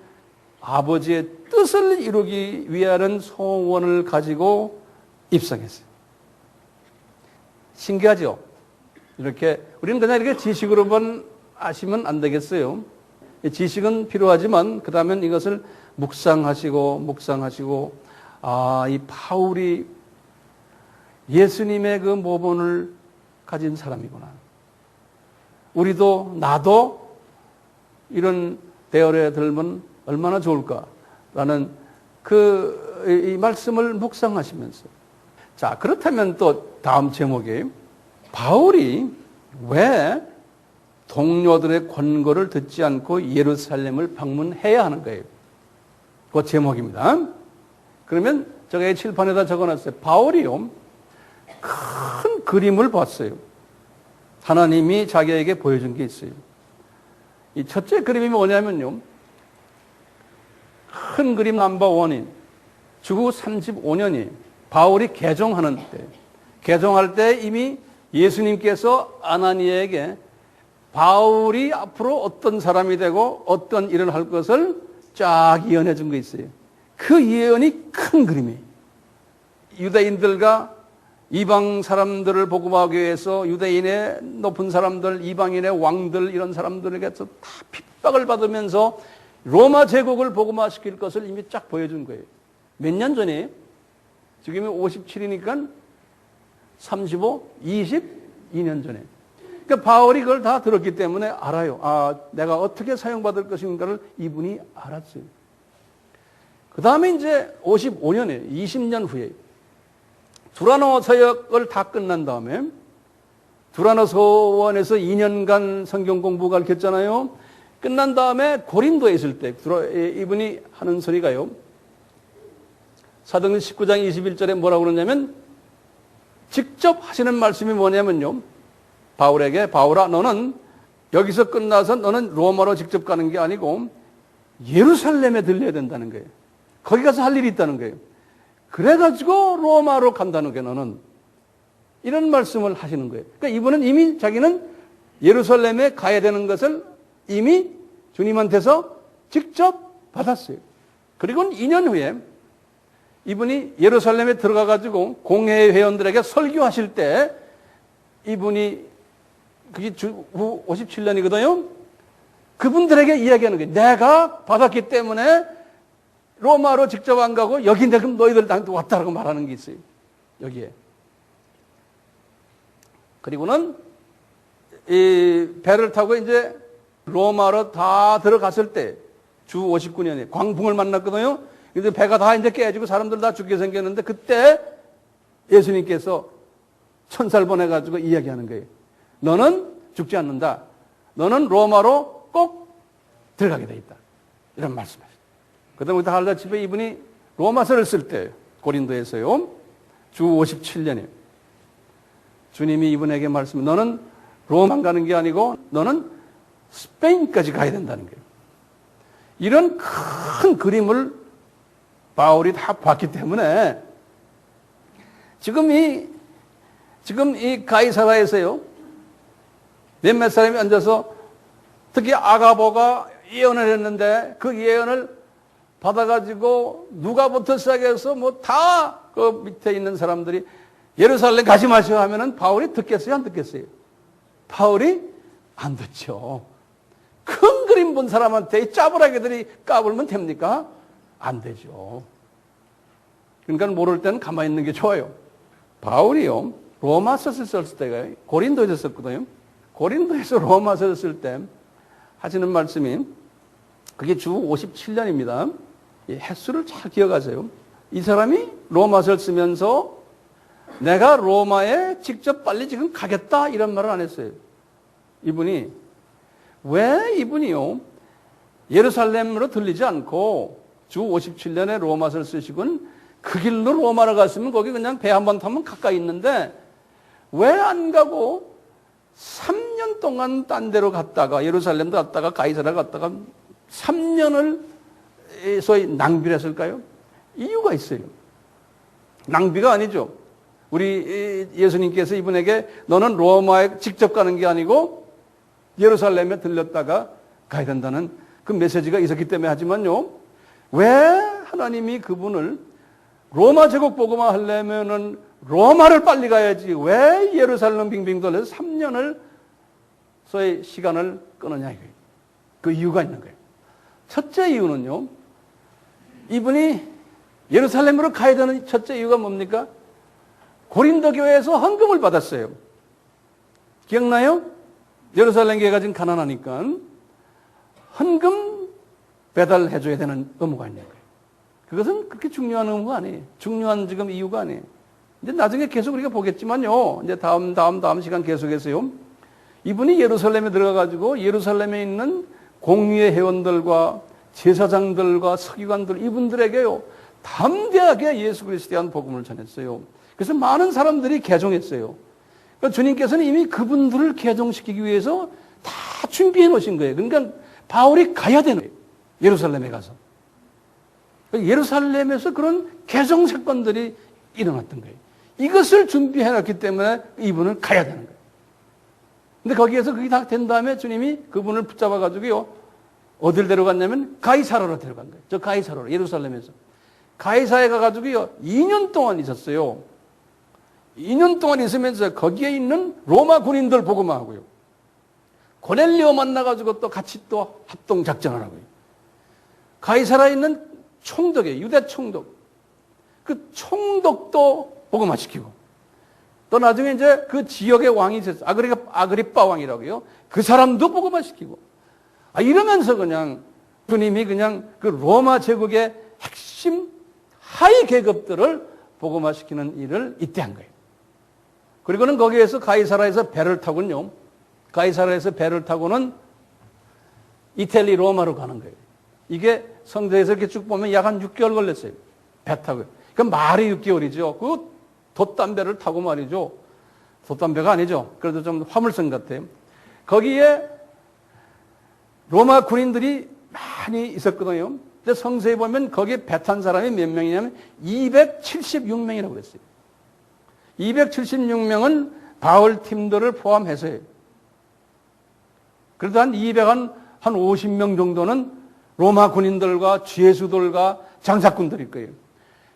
아버지의 뜻을 이루기 위하는 소원을 가지고 입성했어요. 신기하죠? 이렇게 우리는 그냥 이렇게 지식으로만 아시면 안 되겠어요. 지식은 필요하지만 그 다음엔 이것을 묵상하시고 이 바울이 예수님의 그 모본을 가진 사람이구나. 우리도 나도 이런 대열에 들면 얼마나 좋을까라는 이 말씀을 묵상하시면서. 자, 그렇다면 또 다음 제목이 바울이 왜 동료들의 권고를 듣지 않고 예루살렘을 방문해야 하는 거예요. 그 제목입니다. 그러면 제가 이 칠판에다 적어놨어요. 바울이요, 큰 그림을 봤어요. 하나님이 자기에게 보여준 게 있어요. 이 첫째 그림이 뭐냐면요, 큰 그림 넘버 원인, 주후 35년이 바울이 개종하는 때, 개종할 때 이미 예수님께서 아나니에게 바울이 앞으로 어떤 사람이 되고 어떤 일을 할 것을 쫙 예언해 준 게 있어요. 그 예언이 큰 그림이에요. 유대인들과 이방 사람들을 복음하기 위해서 유대인의 높은 사람들, 이방인의 왕들, 이런 사람들에게서 다 핍박을 받으면서 로마 제국을 복음화시킬 것을 이미 쫙 보여준 거예요. 몇 년 전에? 지금이 57이니까 35, 22년 전에. 그러니까 바울이 그걸 다 들었기 때문에 알아요. 아, 내가 어떻게 사용받을 것인가를 이분이 알았어요. 그 다음에 이제 55년에, 20년 후에 두라노 서역을 다 끝난 다음에 두라노 서원에서 2년간 성경 공부 가르쳤잖아요. 끝난 다음에 고린도에 있을 때 이분이 하는 소리가요, 사도행전 19장 21절에 뭐라고 그러냐면, 직접 하시는 말씀이 뭐냐면요, 바울에게, 바울아, 너는 여기서 끝나서 너는 로마로 직접 가는 게 아니고 예루살렘에 들려야 된다는 거예요. 거기 가서 할 일이 있다는 거예요. 그래가지고 로마로 간다는 게 너는, 이런 말씀을 하시는 거예요. 그러니까 이분은 이미 자기는 예루살렘에 가야 되는 것을 이미 주님한테서 직접 받았어요. 그리고 2년 후에 이분이 예루살렘에 들어가가지고 공회 회원들에게 설교하실 때 이분이, 그게 후 57년이거든요. 그분들에게 이야기하는 거예요. 내가 받았기 때문에 로마로 직접 안 가고 여기 내가 너희들 나한테 왔다라고 말하는 게 있어요. 여기에. 그리고는 이 배를 타고 이제 로마로 다 들어갔을 때 주 59년에 광풍을 만났거든요. 근데 배가 다 이제 깨지고 사람들 다 죽게 생겼는데 그때 예수님께서 천사를 보내가지고 이야기하는 거예요. 너는 죽지 않는다. 너는 로마로 꼭 들어가게 돼 있다. 이런 말씀이에요. 그 다음에 우리 할라집에 이분이 로마서를 쓸 때, 고린도에서요, 주 57년에 주님이 이분에게 말씀해, 너는 로마 가는 게 아니고 너는 스페인까지 가야 된다는 거예요. 이런 큰 그림을 바울이 다 봤기 때문에 지금 이 가이사라에서요, 몇몇 사람이 앉아서 특히 아가보가 예언을 했는데 그 예언을 받아가지고 누가부터 시작해서 뭐 다 그 밑에 있는 사람들이 예루살렘 가지 마시오 하면은 바울이 듣겠어요, 안 듣겠어요? 바울이 안 듣죠. 큰 그림 본 사람한테 이 짜부라기들이 까불면 됩니까? 안 되죠. 그러니까 모를 때는 가만히 있는 게 좋아요. 바울이요, 로마서를 썼을 때가 고린도에서 썼거든요. 고린도에서 로마서를 쓸 때 하시는 말씀이, 그게 주 57년입니다. 이 횟수를 잘 기억하세요. 이 사람이 로마서를 쓰면서 내가 로마에 직접 빨리 지금 가겠다 이런 말을 안 했어요. 이분이 왜 이분이요 예루살렘으로 들리지 않고 주 57년에 로마서를 쓰시곤 그 길로 로마를 갔으면 거기 그냥 배 한 번 타면 가까이 있는데 왜 안 가고 3년 동안 딴 데로 갔다가 예루살렘도 갔다가 가이사랴 갔다가 3년을 소위 낭비를 했을까요? 이유가 있어요. 낭비가 아니죠. 우리 예수님께서 이분에게 너는 로마에 직접 가는 게 아니고 예루살렘에 들렸다가 가야 된다는 그 메시지가 있었기 때문에 하지만요. 왜 하나님이 그분을 로마 제국 보고만 하려면은 로마를 빨리 가야지 왜 예루살렘 빙빙 돌려서 3년을 소위 시간을 끊느냐 이거예요. 그 이유가 있는 거예요. 첫째 이유는요. 이분이 예루살렘으로 가야 되는 첫째 이유가 뭡니까? 고린도 교회에서 헌금을 받았어요. 기억나요? 예루살렘 교회가 지금 가난하니까 헌금 배달해줘야 되는 의무가 있는 거예요. 그것은 그렇게 중요한 의무가 아니에요. 중요한 지금 이유가 아니에요. 이제 나중에 계속 우리가 보겠지만요. 이제 다음 시간 계속해서요. 이분이 예루살렘에 들어가가지고 예루살렘에 있는 공의회 회원들과 제사장들과 서기관들 이분들에게요. 담대하게 예수 그리스도에 대한 복음을 전했어요. 그래서 많은 사람들이 개종했어요. 그러니까 주님께서는 이미 그분들을 개종시키기 위해서 다 준비해 놓으신 거예요. 그러니까 바울이 가야 되는 거예요. 예루살렘에 가서. 예루살렘에서 그런 개종 사건들이 일어났던 거예요. 이것을 준비해 놨기 때문에 이분은 가야 되는 거예요. 근데 거기에서 그게 다 된 다음에 주님이 그분을 붙잡아 가지고요. 어딜 데려갔냐면 가이사라로 데려간 거예요. 저 가이사라로 예루살렘에서. 가이사에 가가지고요. 2년 동안 있었어요. 2년 동안 있으면서 거기에 있는 로마 군인들 보고만 하고요. 고넬리오 만나가지고 또 같이 또 합동 작전을 하고요. 가이사라에 있는 총독이에요. 유대 총독. 그 총독도 보고만 시키고. 또 나중에 이제 그 지역의 왕이 있었어요. 아그리빠 왕이라고요. 그 사람도 보고만 시키고. 이러면서 그냥 주님이 그냥 그 로마 제국의 핵심 하위 계급들을 보고만 시키는 일을 이때 한 거예요. 그리고는 거기에서 가이사라에서 배를 타고는요. 가이사라에서 배를 타고는 이탈리 로마로 가는 거예요. 이게 성서에서 이렇게 쭉 보면 약 한 6개월 걸렸어요. 배 타고. 그 말이 6개월이죠. 그 돛담배를 타고 말이죠. 돛담배가 아니죠. 그래도 좀 화물선 같아요. 거기에 로마 군인들이 많이 있었거든요. 근데 성서에 보면 거기에 배 탄 사람이 몇 명이냐면 276명이라고 그랬어요. 276명은 바울 팀들을 포함해서요. 그래도 한 50명 정도는 로마 군인들과 죄수들과 장사꾼들일 거예요.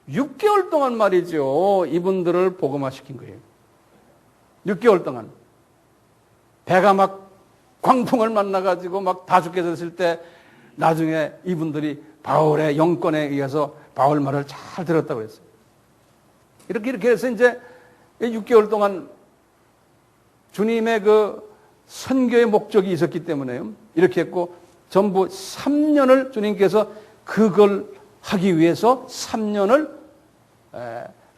6개월 동안 말이죠. 이분들을 복음화시킨 거예요. 6개월 동안. 배가 막 광풍을 만나가지고 막 다 죽게 됐을 때 나중에 이분들이 바울의 영권에 의해서 바울 말을 잘 들었다고 했어요. 이렇게 해서 이제 6개월 동안 주님의 그 선교의 목적이 있었기 때문에요. 이렇게 했고 전부 3년을 주님께서 그걸 하기 위해서 3년을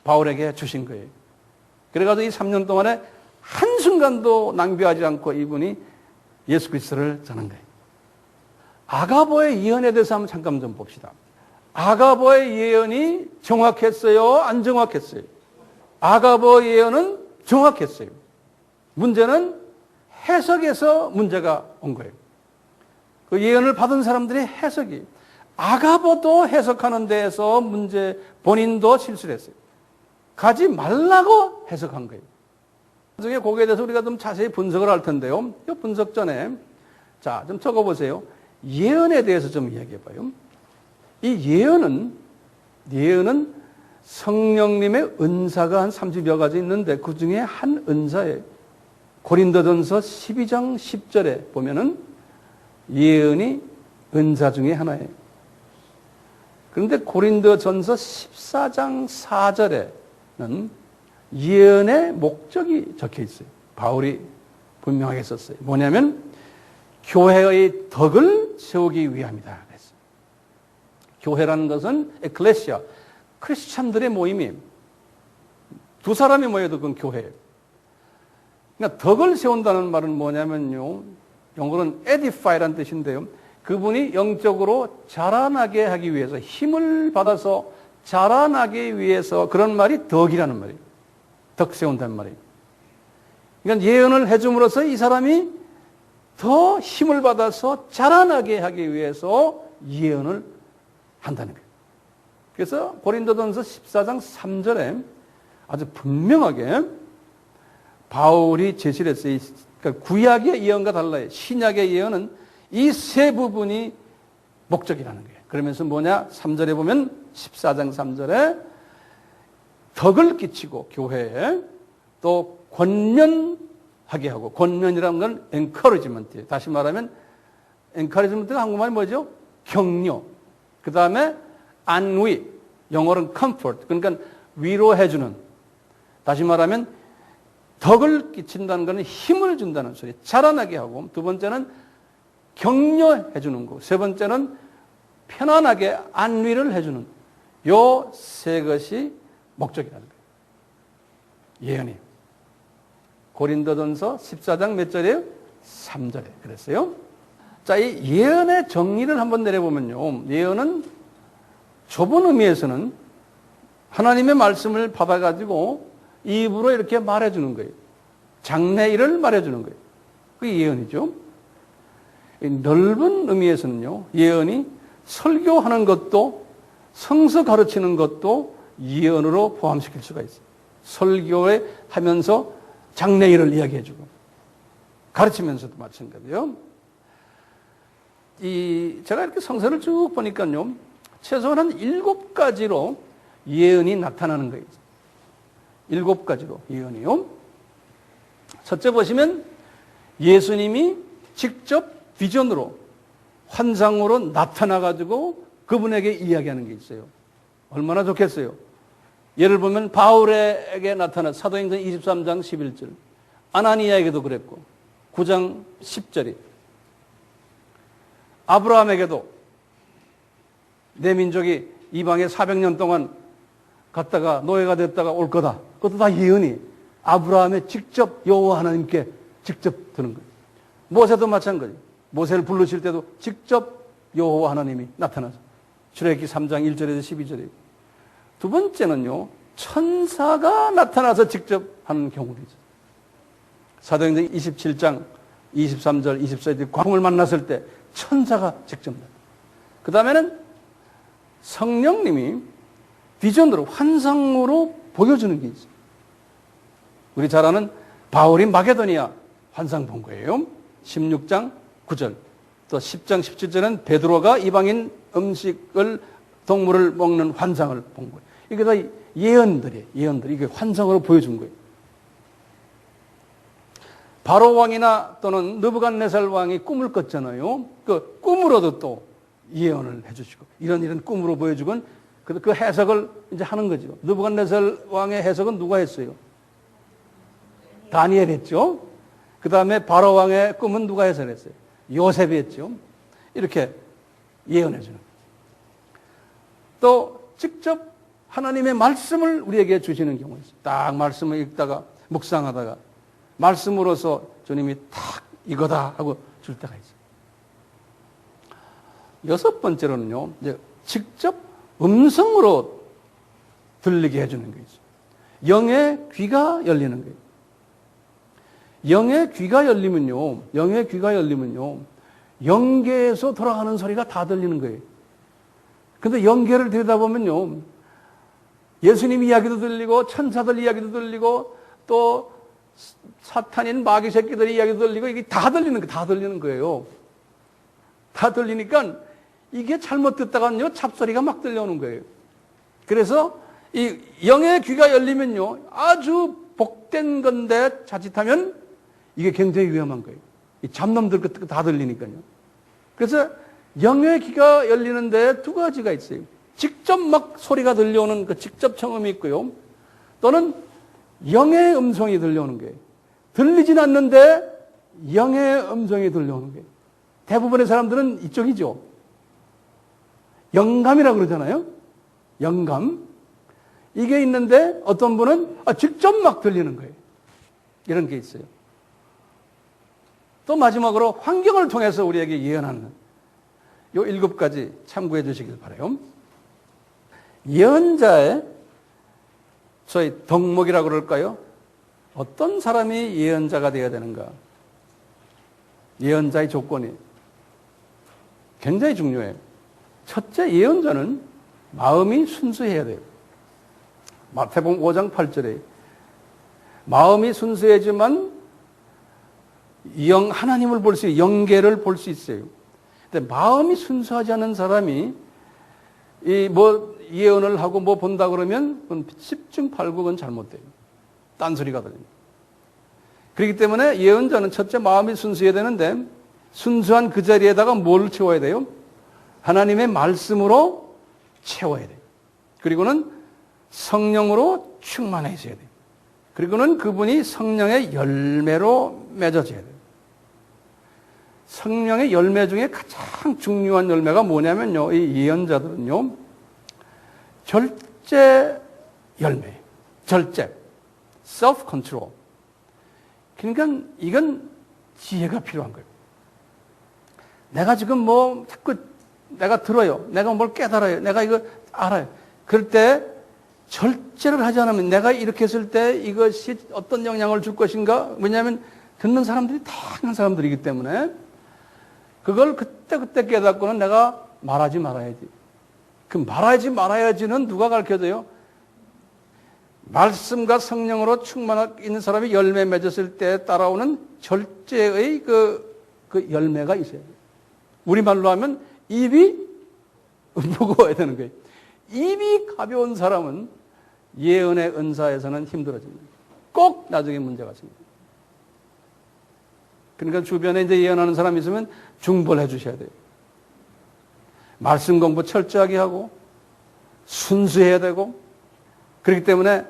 바울에게 주신 거예요. 그래가지고 이 3년 동안에 한순간도 낭비하지 않고 이분이 예수 그리스도를 전한 거예요. 아가보의 예언에 대해서 한번 잠깐 좀 봅시다. 아가보의 예언이 정확했어요? 안 정확했어요? 아가보 예언은 정확했어요. 문제는 해석에서 문제가 온 거예요. 그 예언을 받은 사람들의 해석이 아가보도 해석하는 데에서 본인도 실수를 했어요. 가지 말라고 해석한 거예요. 나중에 거기에 대해서 우리가 좀 자세히 분석을 할 텐데요. 이 분석 전에 자, 좀 적어보세요. 예언에 대해서 좀 이야기해봐요. 이 예언은 성령님의 은사가 한 30여 가지 있는데 그 중에 한 은사에 고린도전서 12장 10절에 보면은 예언이 은사 중에 하나예요. 그런데 고린도전서 14장 4절에는 예언의 목적이 적혀 있어요. 바울이 분명하게 썼어요. 뭐냐면 교회의 덕을 세우기 위함이다 그랬어요. 교회라는 것은 에클레시아, 크리스찬들의 모임이에요. 두 사람이 모여도 그건 교회예요. 그러니까 덕을 세운다는 말은 뭐냐면요. 영어로는 edify라는 뜻인데요. 그분이 영적으로 자라나게 하기 위해서 힘을 받아서 자라나기 위해서 그런 말이 덕이라는 말이에요. 덕 세운다는 말이에요. 그러니까 예언을 해줌으로써 이 사람이 더 힘을 받아서 자라나게 하기 위해서 예언을 한다는 거예요. 그래서 고린도전서 14장 3절에 아주 분명하게 바울이 제시를 했어요. 그러니까 구약의 예언과 달라요. 신약의 예언은 이 세 부분이 목적이라는 거예요. 그러면서 뭐냐? 3절에 보면 14장 3절에 덕을 끼치고 교회에 또 권면하게 하고, 권면이라는 건 encouragement이에요. 다시 말하면 encouragement가 한국말이 뭐죠? 격려. 그 다음에 안위, 영어로는 comfort. 그러니까 위로해주는. 다시 말하면 덕을 끼친다는 것은 힘을 준다는 소리, 자라나게 하고, 두 번째는 격려해주는 거, 세 번째는 편안하게 안위를 해주는, 요 세 것이 목적이라는 거예요. 예언이. 고린도전서 14장 몇 절이에요? 3절에 그랬어요. 자, 이 예언의 정의를 한번 내려보면요. 예언은 좁은 의미에서는 하나님의 말씀을 받아가지고 입으로 이렇게 말해주는 거예요. 장래일을 말해주는 거예요. 그게 예언이죠. 넓은 의미에서는요, 예언이 설교하는 것도 성서 가르치는 것도 예언으로 포함시킬 수가 있어요. 설교에 하면서 장래일을 이야기해주고 가르치면서도 마찬가지예요. 제가 이렇게 성서를 쭉 보니까요, 최소한 한 7가지로 예언이 나타나는 거예요. 7가지로 예언이요. 첫째 보시면 예수님이 직접 비전으로, 환상으로 나타나가지고 그분에게 이야기하는 게 있어요. 얼마나 좋겠어요. 예를 보면 바울에게 나타난 사도행전 23장 11절, 아나니아에게도 그랬고 9장 10절이, 아브라함에게도 내 민족이 이방에 400년 동안 갔다가 노예가 됐다가 올 거다. 그것도 다 예언이 아브라함의 직접 여호와 하나님께 직접 드는 거예요. 모세도 마찬가지. 모세를 부르실 때도 직접 여호와 하나님이 나타나서 출애굽기 3장 1절에서 12절이에요. 두 번째는요, 천사가 나타나서 직접 하는 경우도 있어요. 사도행전 27장 23절, 24절 광풍을 만났을 때 천사가 직접 나타나요. 그 다음에는 성령님이 비전으로, 환상으로 보여주는 게 있어요. 우리 잘 아는 바울이 마게도니아 환상 본 거예요. 16장 9절. 또 10장 17절은 베드로가 이방인 음식을, 동물을 먹는 환상을 본 거예요. 이게 다 예언들이에요. 예언들. 이게 환상으로 보여준 거예요. 바로 왕이나 또는 느부갓네살 왕이 꿈을 꿨잖아요. 그 꿈으로도 또 예언을 해주시고, 이런 꿈으로 보여주건 그 해석을 이제 하는 거죠. 느부갓네살 왕의 해석은 누가 했어요? 다니엘 했죠. 그 다음에 바로 왕의 꿈은 누가 해석했어요? 요셉이 했죠. 이렇게 예언해 주는. 또 직접 하나님의 말씀을 우리에게 주시는 경우가 있어요. 딱 말씀을 읽다가 묵상하다가 말씀으로서 주님이 딱 이거다 하고 줄 때가 있어요. 6번째로는요, 이제 직접 음성으로 들리게 해주는 게 있어요. 영의 귀가 열리는 거예요. 영의 귀가 열리면요, 영계에서 돌아가는 소리가 다 들리는 거예요. 근데 영계를 들여다보면요, 예수님 이야기도 들리고, 천사들 이야기도 들리고, 또 사탄인 마귀 새끼들 이야기도 들리고, 이게 다 들리는 거예요. 다 들리니까, 이게 잘못 듣다가는요, 잡소리가 막 들려오는 거예요. 그래서, 이 영의 귀가 열리면요, 아주 복된 건데, 자칫하면, 이게 굉장히 위험한 거예요. 이 잡놈들 거 다 들리니까요. 그래서 영의 귀가 열리는데 두 가지가 있어요. 직접 막 소리가 들려오는 그 직접 청음이 있고요. 또는 영의 음성이 들려오는 거예요. 들리진 않는데 영의 음성이 들려오는 거예요. 대부분의 사람들은 이쪽이죠. 영감이라고 그러잖아요. 영감. 이게 있는데 어떤 분은 직접 막 들리는 거예요. 이런 게 있어요. 또 마지막으로 환경을 통해서 우리에게 예언하는 요 7가지 참고해 주시길 바라요. 예언자의 저희 덕목이라고 그럴까요? 어떤 사람이 예언자가 되어야 되는가? 예언자의 조건이 굉장히 중요해요. 첫째, 예언자는 마음이 순수해야 돼요. 마태복음 5장 8절에 마음이 순수해지만 하나님을 볼 수 있어요. 영계를 볼 수 있어요. 근데 마음이 순수하지 않은 사람이 예언을 하고 본다 그러면 10중 8구는 잘못돼요. 딴소리가 들립니다. 그렇기 때문에 예언자는 첫째 마음이 순수해야 되는데 순수한 그 자리에다가 뭘 채워야 돼요? 하나님의 말씀으로 채워야 돼요. 그리고는 성령으로 충만해져야 돼요. 그리고는 그분이 성령의 열매로 맺어져야 돼요. 성령의 열매 중에 가장 중요한 열매가 뭐냐면요. 이 예언자들은요. 절제 열매. 절제. self-control. 그러니까 이건 지혜가 필요한 거예요. 내가 지금 자꾸 내가 들어요. 내가 뭘 깨달아요. 내가 이거 알아요. 그럴 때 절제를 하지 않으면 내가 이렇게 했을 때 이것이 어떤 영향을 줄 것인가? 왜냐하면 듣는 사람들이 다양한 사람들이기 때문에 그걸 그때 깨닫고는 내가 말하지 말아야지. 그 말하지 말아야지는 누가 가르쳐줘요? 말씀과 성령으로 충만한 있는 사람이 열매 맺었을 때 따라오는 절제의 그 열매가 있어야 돼요. 우리말로 하면 입이 무거워야 되는 거예요. 입이 가벼운 사람은 예언의 은사에서는 힘들어집니다. 꼭 나중에 문제가 생깁니다. 그러니까 주변에 이제 예언하는 사람이 있으면 중보를 해 주셔야 돼요. 말씀 공부 철저하게 하고 순수해야 되고 그렇기 때문에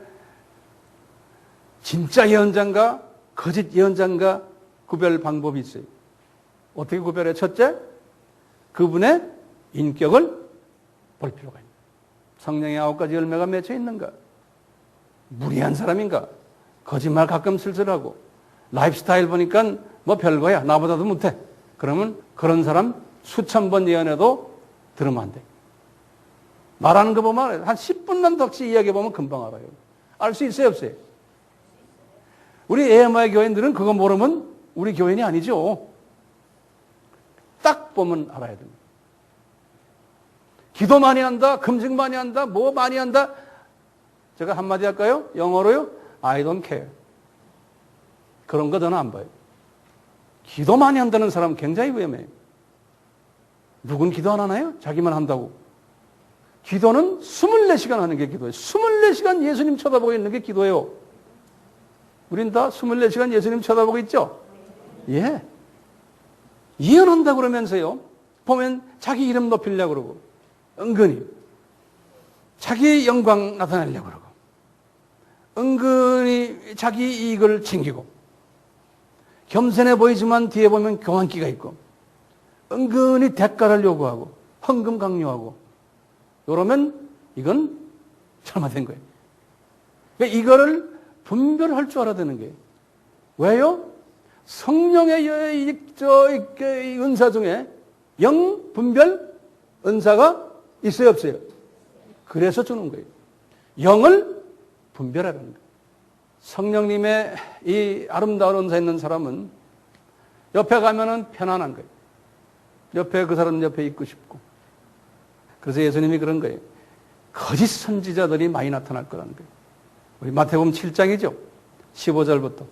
진짜 예언자인가 거짓 예언자인가 구별 방법이 있어요. 어떻게 구별해? 첫째, 그분의 인격을 볼 필요가 있습니다. 성령의 9가지 열매가 맺혀 있는가? 무리한 사람인가? 거짓말 가끔 슬슬하고 라이프스타일 보니까 별거야. 나보다도 못해. 그러면 그런 사람 수천 번 예언해도 들으면 안 돼. 말하는 거 보면 한 10분만 덕시 이야기해보면 금방 알아요. 알 수 있어요, 없어요? 우리 AMI 교인들은 그거 모르면 우리 교인이 아니죠. 딱 보면 알아야 됩니다. 기도 많이 한다, 금식 많이 한다, 뭐 많이 한다. 제가 한마디 할까요? 영어로요? I don't care. 그런 거 저는 안 봐요. 기도 많이 한다는 사람은 굉장히 위험해요. 누군 기도 안 하나요? 자기만 한다고. 기도는 24시간 하는 게 기도예요. 24시간 예수님 쳐다보고 있는 게 기도예요. 우린 다 24시간 예수님 쳐다보고 있죠? 예. 예언한다 그러면서요. 보면 자기 이름 높이려고 그러고 은근히 자기 영광 나타내려고 그러고 은근히 자기 이익을 챙기고 겸손해 보이지만 뒤에 보면 교만기가 있고 은근히 대가를 요구하고 헌금 강요하고 이러면 이건 잘못된 거예요. 그러니까 이거를 분별할 줄 알아야 되는 거예요. 왜요? 성령의 은사 중에 영 분별 은사가 있어요, 없어요? 그래서 주는 거예요. 영을 분별하라는 거예요. 성령님의 이 아름다운 은사 있는 사람은 옆에 가면은 편안한 거예요. 옆에 그 사람 옆에 있고 싶고. 그래서 예수님이 그런 거예요. 거짓 선지자들이 많이 나타날 거라는 거예요. 우리 마태복음 7장이죠. 15절부터.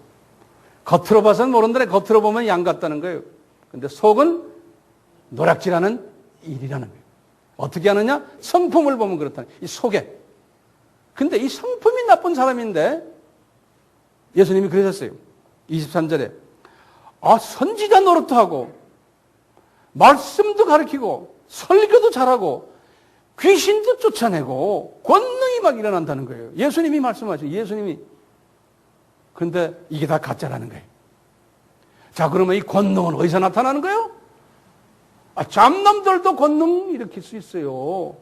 겉으로 봐서는 모르는데 겉으로 보면 양 같다는 거예요. 근데 속은 노략질하는 일이라는 거예요. 어떻게 하느냐? 성품을 보면 그렇다는 거예요. 이 속에. 근데 이 성품이 나쁜 사람인데 예수님이 그러셨어요. 23절에. 선지자 노릇도 하고 말씀도 가르치고 설교도 잘하고 귀신도 쫓아내고 권능이 막 일어난다는 거예요. 예수님이 말씀하셔요. 예수님이. 그런데 이게 다 가짜라는 거예요. 자, 그러면 이 권능은 어디서 나타나는 거예요? 잡놈들도 권능 일으킬 수 있어요.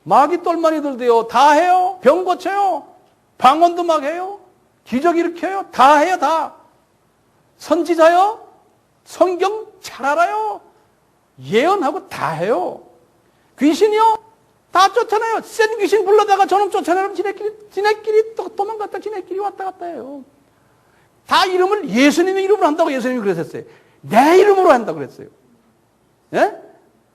마귀 똘마니 들도요. 다 해요. 병 고쳐요. 방언도 막 해요. 기적 일으켜요. 다 해요. 다. 선지자요. 성경 잘 알아요. 예언하고 다 해요. 귀신이요. 다 쫓아내요. 센 귀신 불러다가 저놈 쫓아내면 지네끼리 또 도망갔다 지네끼리 왔다 갔다 해요. 다 이름을 예수님의 이름으로 한다고 예수님이 그랬었어요. 내 이름으로 한다고 그랬어요. 예?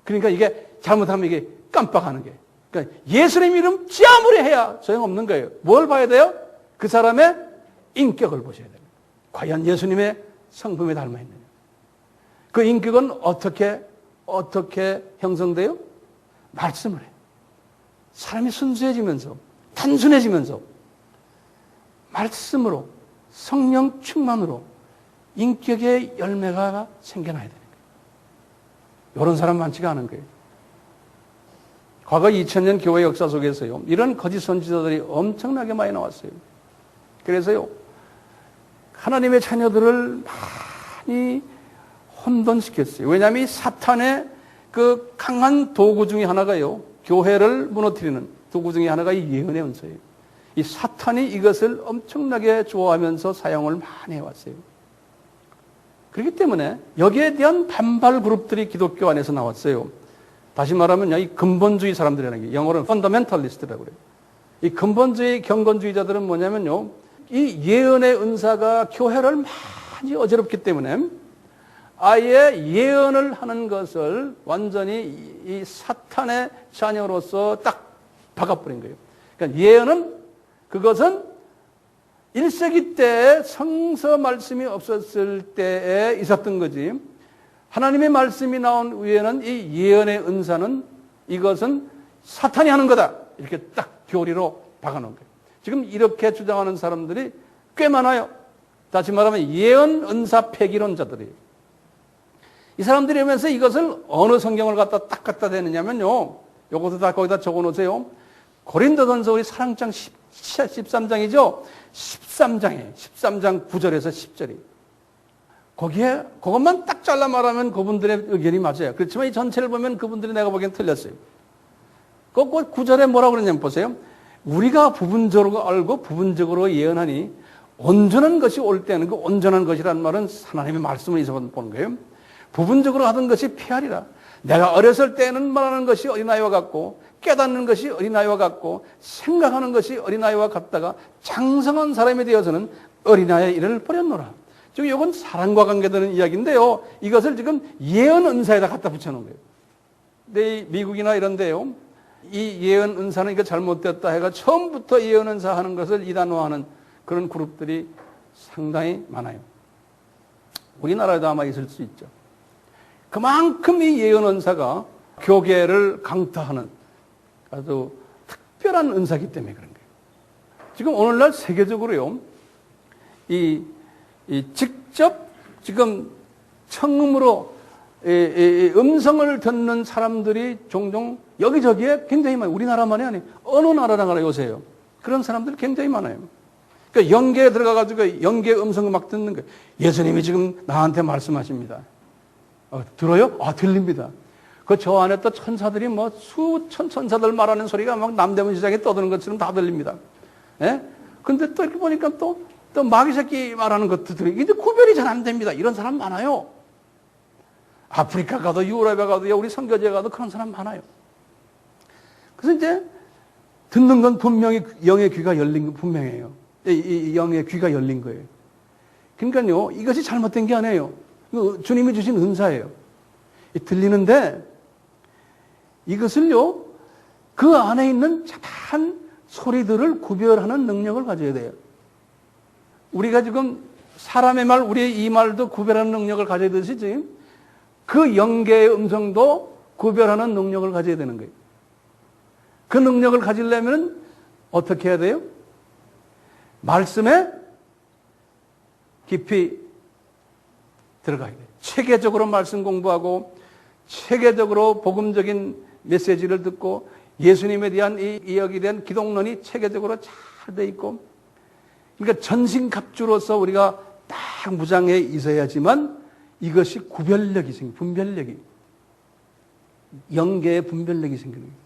그러니까 이게 잘못하면 이게 깜빡하는 게. 그러니까 예수님 이름 지 아무리 해야 소용없는 거예요. 뭘 봐야 돼요? 그 사람의 인격을 보셔야 돼요. 과연 예수님의 성품에 닮아 있느냐. 그 인격은 어떻게 형성돼요? 말씀을 해요. 사람이 순수해지면서 단순해지면서 말씀으로 성령 충만으로 인격의 열매가 생겨나야 되는 거예요. 이런 사람 많지가 않은 거예요. 과거 2000년 교회 역사 속에서요, 이런 거짓 선지자들이 엄청나게 많이 나왔어요. 그래서요, 하나님의 자녀들을 많이 혼돈시켰어요. 왜냐하면 이 사탄의 그 강한 도구 중에 하나가요, 교회를 무너뜨리는 도구 중에 하나가 이 예언의 은사예요. 이 사탄이 이것을 엄청나게 좋아하면서 사용을 많이 해왔어요. 그렇기 때문에 여기에 대한 반발 그룹들이 기독교 안에서 나왔어요. 다시 말하면 이 근본주의 사람들이라는 게 영어로는 펀더멘털리스트라고 그래요. 이 근본주의 경건주의자들은 뭐냐면요, 이 예언의 은사가 교회를 많이 어지럽기 때문에 아예 예언을 하는 것을 완전히 이 사탄의 자녀로서 딱 박아버린 거예요. 그러니까 예언은 그것은 1세기 때에 성서 말씀이 없었을 때에 있었던 거지, 하나님의 말씀이 나온 후에는 이 예언의 은사는 이것은 사탄이 하는 거다. 이렇게 딱 교리로 박아놓은 거예요. 지금 이렇게 주장하는 사람들이 꽤 많아요. 다시 말하면 예언 은사 폐기론자들이에요. 이 사람들이 오면서 이것을 어느 성경을 딱 갖다 대느냐면요, 요것도 다 거기다 적어 놓으세요. 고린도전서 우리 사랑장 13장이죠. 13장 9절에서 10절이. 거기에 그것만 딱 잘라 말하면 그분들의 의견이 맞아요. 그렇지만 이 전체를 보면 그분들이 내가 보기엔 틀렸어요. 그 9절에 뭐라고 그러냐면 보세요. 우리가 부분적으로 알고 부분적으로 예언하니 온전한 것이 올 때는, 그 온전한 것이라는 말은 하나님의 말씀을 잊어보는 거예요. 부분적으로 하던 것이 폐하리라. 내가 어렸을 때는 말하는 것이 어린아이와 같고, 깨닫는 것이 어린아이와 같고, 생각하는 것이 어린아이와 같다가 장성한 사람이 되어서는 어린아이의 일을 버렸노라. 지금 이건 사랑과 관계되는 이야기인데요, 이것을 지금 예언 은사에다 갖다 붙여놓은 거예요. 근데 미국이나 이런 데요, 이 예언 은사는 이거 잘못됐다 해가 처음부터 예언 은사 하는 것을 이단화하는 그런 그룹들이 상당히 많아요. 우리나라에도 아마 있을 수 있죠. 그만큼 이 예언 은사가 교계를 강타하는 아주 특별한 은사이기 때문에 그런 거예요. 지금 오늘날 세계적으로요, 이 직접 지금 청음으로 음성을 듣는 사람들이 종종 여기저기에 굉장히 많아요. 우리나라만이 아니에요. 어느 나라나 요새요. 그런 사람들이 굉장히 많아요. 그러니까 영계에 들어가가지고 영계 음성을 막 듣는 거예요. 예수님이 지금 나한테 말씀하십니다. 들어요? 들립니다. 그 저 안에 또 천사들이 뭐 수천 천사들 말하는 소리가 막 남대문 시장에 떠드는 것처럼 다 들립니다. 예? 근데 또 이렇게 보니까 또 마귀 새끼 말하는 것도 들어요. 이제 구별이 잘 안 됩니다. 이런 사람 많아요. 아프리카 가도 유럽에 가도 우리 선교지에 가도 그런 사람 많아요. 그래서 이제 듣는 건 분명히 영의 귀가 열린 건 분명해요. 이 영의 귀가 열린 거예요. 그러니까요, 이것이 잘못된 게 아니에요. 주님이 주신 은사예요. 들리는데 이것을요, 그 안에 있는 작은 소리들을 구별하는 능력을 가져야 돼요. 우리가 지금 사람의 말, 우리의 이 말도 구별하는 능력을 가져야되듯이 그 영계의 음성도 구별하는 능력을 가져야 되는 거예요. 그 능력을 가지려면 어떻게 해야 돼요? 말씀에 깊이 들어가야 돼요. 체계적으로 말씀 공부하고, 체계적으로 복음적인 메시지를 듣고, 예수님에 대한 이 이야기에 대한 기독론이 체계적으로 잘 돼 있고, 그러니까 전신갑주로서 우리가 딱 무장해 있어야지만 이것이 구별력이 생겨요. 분별력이. 영계의 분별력이 생기는 거예요.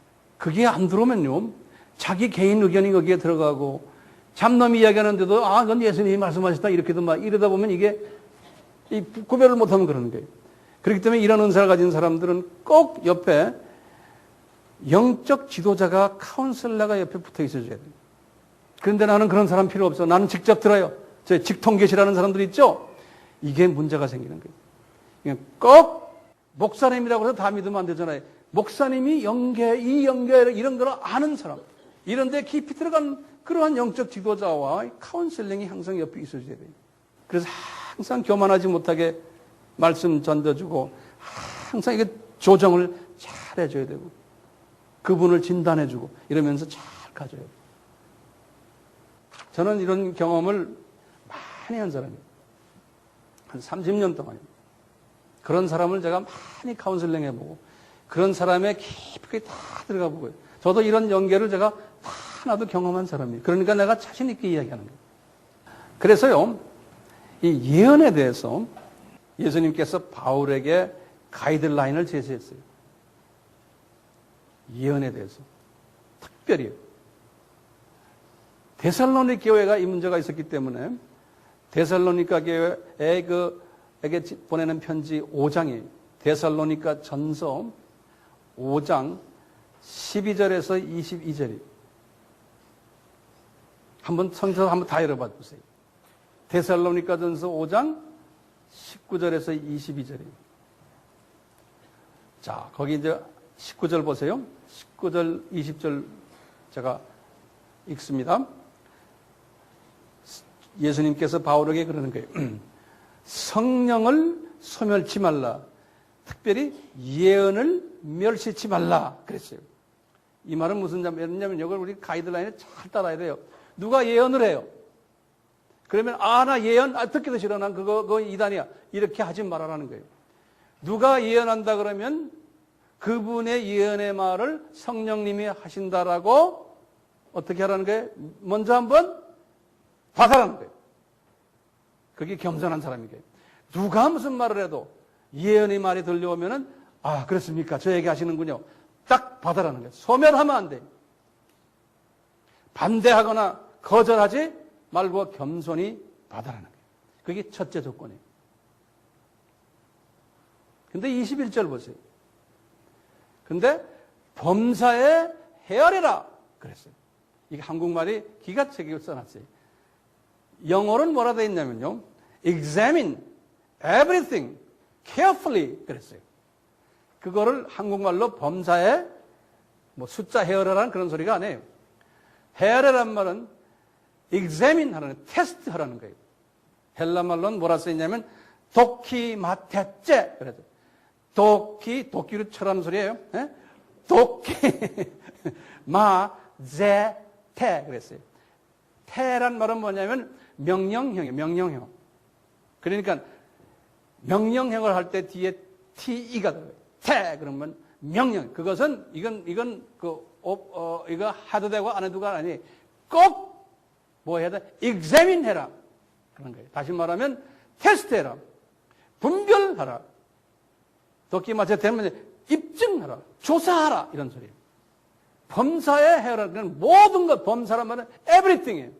그게 안 들어오면요, 자기 개인 의견이 거기에 들어가고, 잡놈이 이야기하는데도, 아, 그건 예수님이 말씀하셨다, 이렇게도 막 이러다 보면 이게, 구별을 못하면 그러는 거예요. 그렇기 때문에 이런 은사를 가진 사람들은 꼭 옆에 영적 지도자가, 카운슬러가 옆에 붙어 있어줘야 돼요. 그런데 나는 그런 사람 필요 없어. 나는 직접 들어요. 저 직통계시라는 사람들 있죠? 이게 문제가 생기는 거예요. 꼭 목사님이라고 해서 다 믿으면 안 되잖아요. 목사님이 이 연계, 이런 걸 아는 사람. 이런 데 깊이 들어간 그러한 영적 지도자와 카운슬링이 항상 옆에 있어줘야 돼요. 그래서 항상 교만하지 못하게 말씀 전해주고, 항상 이게 조정을 잘 해줘야 되고, 그분을 진단해주고, 이러면서 잘 가져야 돼요. 저는 이런 경험을 많이 한 사람이에요. 한 30년 동안입니다. 그런 사람을 제가 많이 카운슬링 해보고, 그런 사람의 깊게 다 들어가 보고요. 저도 이런 연계를 제가 다 나도 경험한 사람이에요. 그러니까 내가 자신 있게 이야기하는 거예요. 그래서요, 이 예언에 대해서 예수님께서 바울에게 가이드라인을 제시했어요. 예언에 대해서. 특별히. 데살로니가 교회가 이 문제가 있었기 때문에 데살로니가 교회에 에게 보내는 편지 5장이 데살로니가 전서 5장 12절에서 22절이 한번 성서 한번 다 열어봐 보세요. 데살로니가 전서 5장 19절에서 22절이. 자, 거기 이제 19절 보세요. 19절, 20절 제가 읽습니다. 예수님께서 바울에게 그러는 거예요. 성령을 소멸치 말라. 특별히 예언을 멸시치 말라. 그랬어요. 이 말은 무슨 말이냐면 이걸 우리 가이드라인에 잘 따라야 돼요. 누가 예언을 해요. 그러면 나 예언 듣기도 싫어. 난 그거 이단이야. 이렇게 하지 말아라는 거예요. 누가 예언한다 그러면 그분의 예언의 말을 성령님이 하신다라고 어떻게 하라는 거예요? 먼저 한번 받아라는 거예요. 그게 겸손한 사람이에요. 누가 무슨 말을 해도 예언의 말이 들려오면은 그렇습니까? 저 얘기 하시는군요. 딱 받아라는 거예요. 소멸하면 안 돼요. 반대하거나 거절하지 말고 겸손히 받아라는 거예요. 그게 첫째 조건이에요. 근데 21절 보세요. 근데 범사에 헤아려라 그랬어요. 이게 한국말이 기가 차게 써놨어요. 영어로는 뭐라 되어 있냐면요. examine everything carefully 그랬어요. 그거를 한국말로 범사에 숫자 헤아려라는 그런 소리가 아니에요. 헤아려란 말은 examine 하라는 거예요. 테스트 하라는 거예요. 헬라말로는 뭐라 써있냐면 도키마테째 그래서 도끼로 쳐라는 소리예요. 예? 도끼 마제테 그랬어요. 테란 말은 뭐냐면 명령형이에요. 명령형. 그러니까 명령형을 할 때 뒤에 TE가 들어요. 테 그러면 명령. 그것은 이건 이거 해도 되고 안 해도가 아니 꼭 뭐 해야 돼? examine 해라. 그런 거예요. 다시 말하면 테스트해라. 분별하라. 도끼마체 되면 입증하라. 조사하라. 이런 소리예요. 범사에 해라. 그건 모든 것 범사란 말은 everything이에요.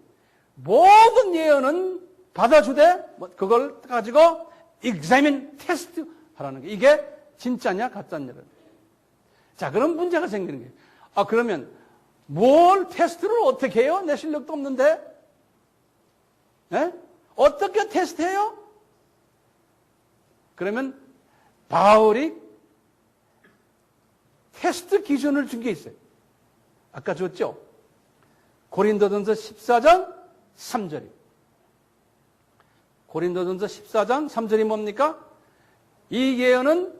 모든 예언은 받아주되 그걸 가지고 examine, 테스트 하라는 게 이게 진짜냐 가짜냐를. 자, 그런 문제가 생기는 거예요. 그러면 뭘 테스트를 어떻게 해요? 내 실력도 없는데. 네? 어떻게 테스트해요? 그러면 바울이 테스트 기준을 준 게 있어요. 아까 줬죠? 고린도전서 14장 3절이. 고린도전서 14장 3절이 뭡니까? 이 예언은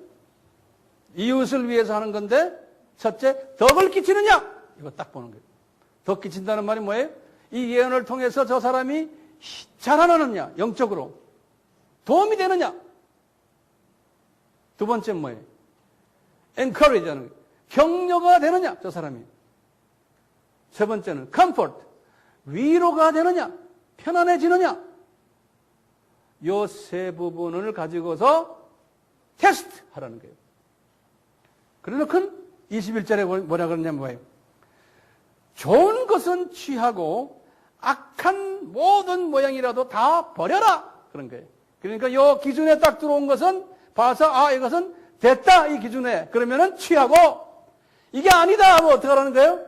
이웃을 위해서 하는 건데 첫째, 덕을 끼치느냐? 이거 딱 보는 거예요. 덕 끼친다는 말이 뭐예요? 이 예언을 통해서 저 사람이 자라나느냐? 영적으로. 도움이 되느냐? 두 번째 뭐예요? encourage 하는 거예요. 격려가 되느냐? 저 사람이. 세 번째는 comfort. 위로가 되느냐? 편안해지느냐? 요 세 부분을 가지고서 테스트 하라는 거예요. 그래놓고 21절에 뭐라 그러냐면 뭐예요? 좋은 것은 취하고 악한 모든 모양이라도 다 버려라. 그런 거예요. 그러니까 이 기준에 딱 들어온 것은 봐서 이것은 됐다 이 기준에. 그러면은 취하고 이게 아니다 하면 어떻게 하라는 거예요?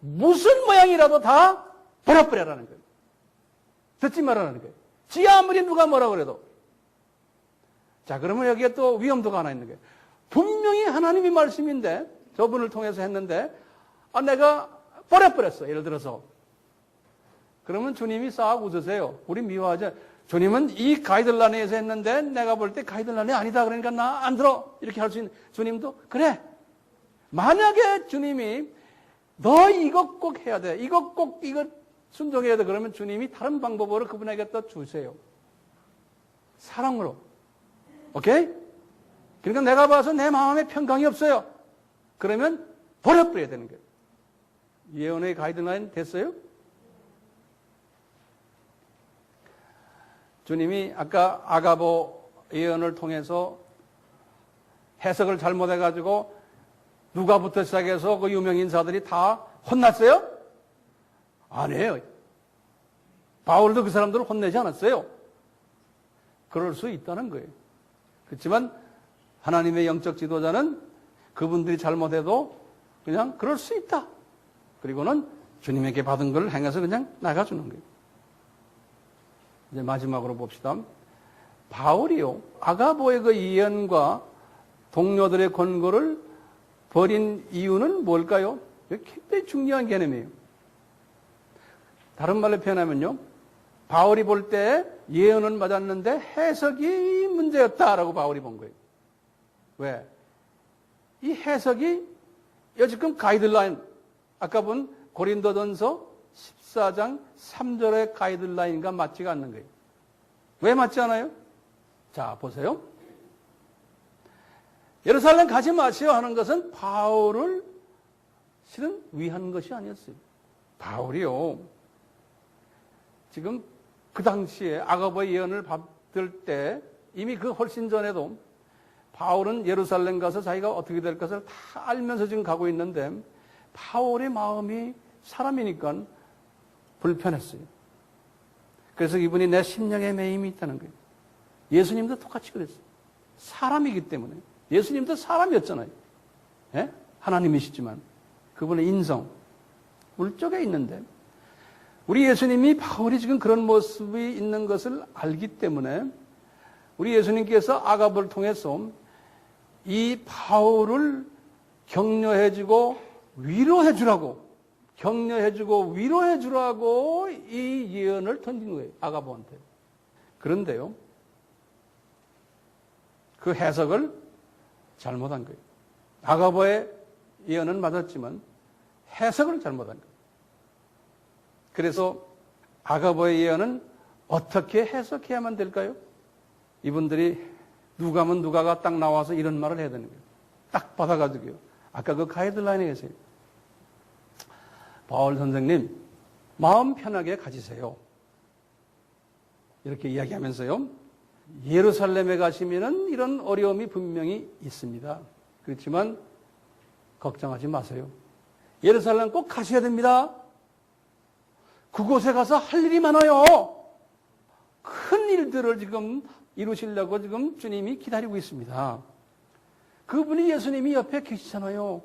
무슨 모양이라도 다 버려버려라는 거예요. 듣지 말라는 거예요. 지 아무리 누가 뭐라 그래도. 자, 그러면 여기에 또 위험도가 하나 있는 거예요. 분명히 하나님이 말씀인데 저분을 통해서 했는데 내가 버려버렸어. 예를 들어서. 그러면 주님이 싹 웃으세요. 우리 미워하죠. 주님은 이 가이드라인에서 했는데 내가 볼 때 가이드라인이 아니다. 그러니까 나 안 들어. 이렇게 할 수 있는 주님도 그래. 만약에 주님이 너 이것 꼭 해야 돼. 이것 순종해야 돼. 그러면 주님이 다른 방법으로 그분에게 또 주세요. 사랑으로. 오케이? 그러니까 내가 봐서 내 마음에 평강이 없어요. 그러면 버려버려야 되는 거예요. 예언의 가이드라인 됐어요? 주님이 아까 아가보 예언을 통해서 해석을 잘못해가지고 누가부터 시작해서 그 유명 인사들이 다 혼났어요? 아니에요. 바울도 그 사람들을 혼내지 않았어요. 그럴 수 있다는 거예요. 그렇지만 하나님의 영적 지도자는 그분들이 잘못해도 그냥 그럴 수 있다. 그리고는 주님에게 받은 걸 행해서 그냥 나가주는 거예요. 이제 마지막으로 봅시다. 바울이요. 아가보의 그 예언과 동료들의 권고를 버린 이유는 뭘까요? 굉장히 중요한 개념이에요. 다른 말로 표현하면요. 바울이 볼 때 예언은 맞았는데 해석이 문제였다라고 바울이 본 거예요. 왜? 이 해석이 여지금 가이드라인, 아까 본 고린도전서 14장 3절의 가이드라인과 맞지가 않는 거예요. 왜 맞지 않아요? 자, 보세요. 예루살렘 가지 마시오 하는 것은 바울을 실은 위한 것이 아니었어요. 바울이요. 지금 그 당시에 아가보의 예언을 받을 때 이미 그 훨씬 전에도 바울은 예루살렘 가서 자기가 어떻게 될 것을 다 알면서 지금 가고 있는데 바울의 마음이 사람이니까 불편했어요. 그래서 이분이 내 심령에 매임이 있다는 거예요. 예수님도 똑같이 그랬어요. 사람이기 때문에. 예수님도 사람이었잖아요. 예? 하나님이시지만 그분의 인성, 물적에 있는데 우리 예수님이 바울이 지금 그런 모습이 있는 것을 알기 때문에 우리 예수님께서 아가보를 통해서 이 바울을 격려해주고 위로해주라고 위로해주라고 이 예언을 던진 거예요. 아가보한테. 그런데요. 그 해석을 잘못한 거예요. 아가보의 예언은 맞았지만 해석을 잘못한 거예요. 그래서 아가보의 예언은 어떻게 해석해야만 될까요? 이분들이 누가면 누가가 딱 나와서 이런 말을 해야 되는 거예요. 딱 받아가지고요. 아까 그 가이드라인에 계세요. 바울 선생님, 마음 편하게 가지세요. 이렇게 이야기하면서요. 예루살렘에 가시면은 이런 어려움이 분명히 있습니다. 그렇지만 걱정하지 마세요. 예루살렘 꼭 가셔야 됩니다. 그곳에 가서 할 일이 많아요. 큰 일들을 지금 이루시려고 지금 주님이 기다리고 있습니다. 그분이 예수님이 옆에 계시잖아요.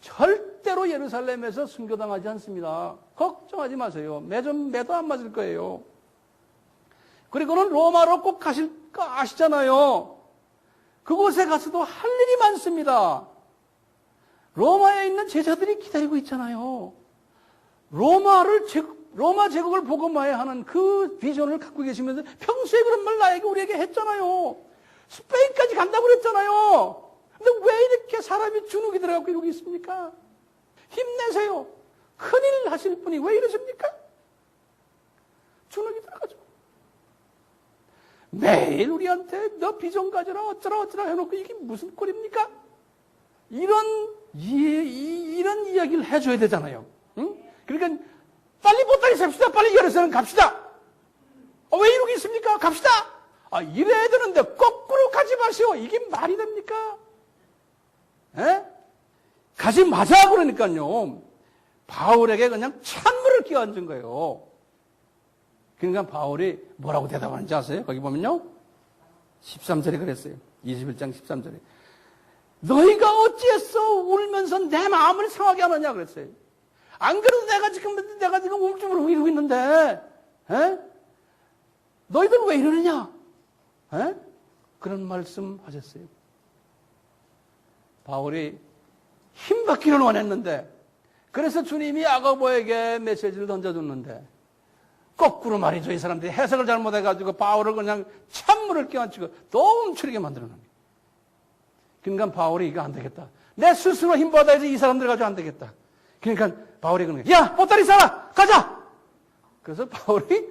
절대로 예루살렘에서 순교당하지 않습니다. 걱정하지 마세요. 매도 안 맞을 거예요. 그리고는 로마로 꼭 가실 거 아시잖아요. 그곳에 가서도 할 일이 많습니다. 로마에 있는 제자들이 기다리고 있잖아요. 로마 제국을 복음화해야 하는 그 비전을 갖고 계시면서 평소에 그런 말 나에게 우리에게 했잖아요. 스페인까지 간다고 그랬잖아요. 근데 왜 이렇게 사람이 주눅이 들어가고 이러고 있습니까? 힘내세요. 큰일 하실 분이 왜 이러십니까? 주눅이 들어가죠. 매일 우리한테 너 비전 가져라 어쩌라 해놓고 이게 무슨 꼴입니까? 이런 이야기를 해줘야 되잖아요. 응? 그러니까 빨리 보따리 셉시다. 빨리 예루살렘 갑시다. 왜 이러고 있습니까? 갑시다. 이래야 되는데 거꾸로 가지 마시오. 이게 말이 됩니까? 에? 가지 마자 그러니까요. 바울에게 그냥 찬물을 끼얹은 거예요. 그러니까 바울이 뭐라고 대답하는지 아세요? 거기 보면요. 13절에 그랬어요. 21장 13절에. 너희가 어찌했어 울면서 내 마음을 상하게 하느냐 그랬어요. 안 그래도 내가 지금 우울증으로 이러고 있는데, 에? 너희들 왜 이러느냐? 에? 그런 말씀 하셨어요. 바울이 힘받기를 원했는데, 그래서 주님이 야고보에게 메시지를 던져줬는데, 거꾸로 말이죠. 이 사람들이 해석을 잘못해가지고 바울을 그냥 찬물을 끼얹히고 또 움츠리게 만들어 놓은 거예요. 그러니까 바울이 이거 안 되겠다. 내 스스로 힘받아야지 이 사람들 가지고 안 되겠다. 그러니까 바울이 그러는 거예요. 야, 보따리 싸라! 가자! 그래서 바울이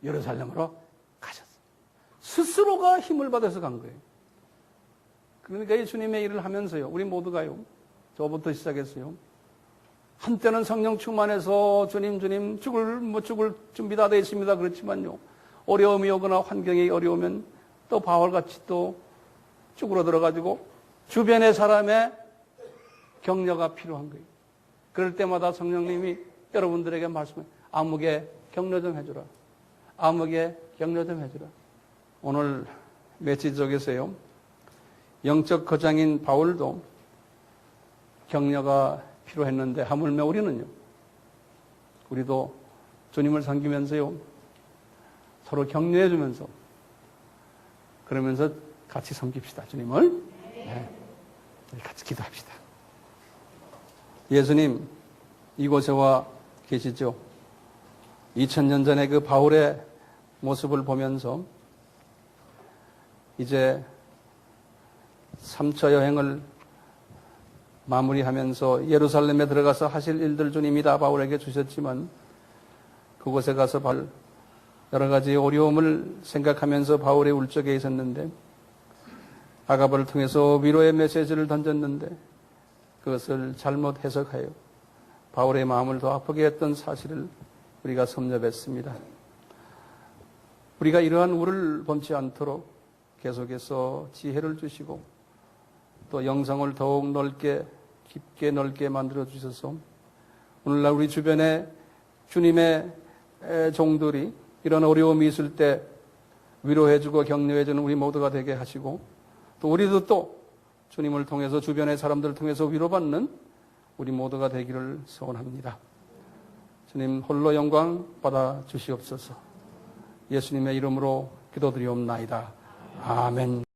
예루살렘으로 가셨어요. 스스로가 힘을 받아서 간 거예요. 그러니까 이 주님의 일을 하면서요. 우리 모두가요. 저부터 시작했어요. 한때는 성령 충만해서 주님 죽을 준비 다 되어 있습니다. 그렇지만요. 어려움이 오거나 환경이 어려우면 또 바울같이 또 죽으러 들어가지고 주변의 사람의 격려가 필요한 거예요. 그럴 때마다 성령님이 여러분들에게 말씀해 아무개 격려 좀 해주라. 아무개 격려 좀 해주라. 오늘 메시지 속에서요. 영적 거장인 바울도 격려가 필요했는데 하물며 우리는요. 우리도 주님을 섬기면서요. 서로 격려해 주면서 그러면서 같이 섬깁시다. 주님을. 네. 같이 기도합시다. 예수님 이곳에 와 계시죠. 2000년 전에 그 바울의 모습을 보면서 이제 3차 여행을 마무리하면서 예루살렘에 들어가서 하실 일들 주님이 다 바울에게 주셨지만 그곳에 가서 여러 가지 어려움을 생각하면서 바울의 울적에 있었는데 아가보를 통해서 위로의 메시지를 던졌는데 그것을 잘못 해석하여 바울의 마음을 더 아프게 했던 사실을 우리가 섭렵했습니다. 우리가 이러한 우를 범치 않도록 계속해서 지혜를 주시고 또 영성을 더욱 깊게 넓게 만들어 주셔서 오늘날 우리 주변에 주님의 종들이 이런 어려움이 있을 때 위로해주고 격려해주는 우리 모두가 되게 하시고 또 우리도 또 주님을 통해서 주변의 사람들을 통해서 위로받는 우리 모두가 되기를 소원합니다. 주님 홀로 영광 받아 주시옵소서. 예수님의 이름으로 기도드리옵나이다. 아멘.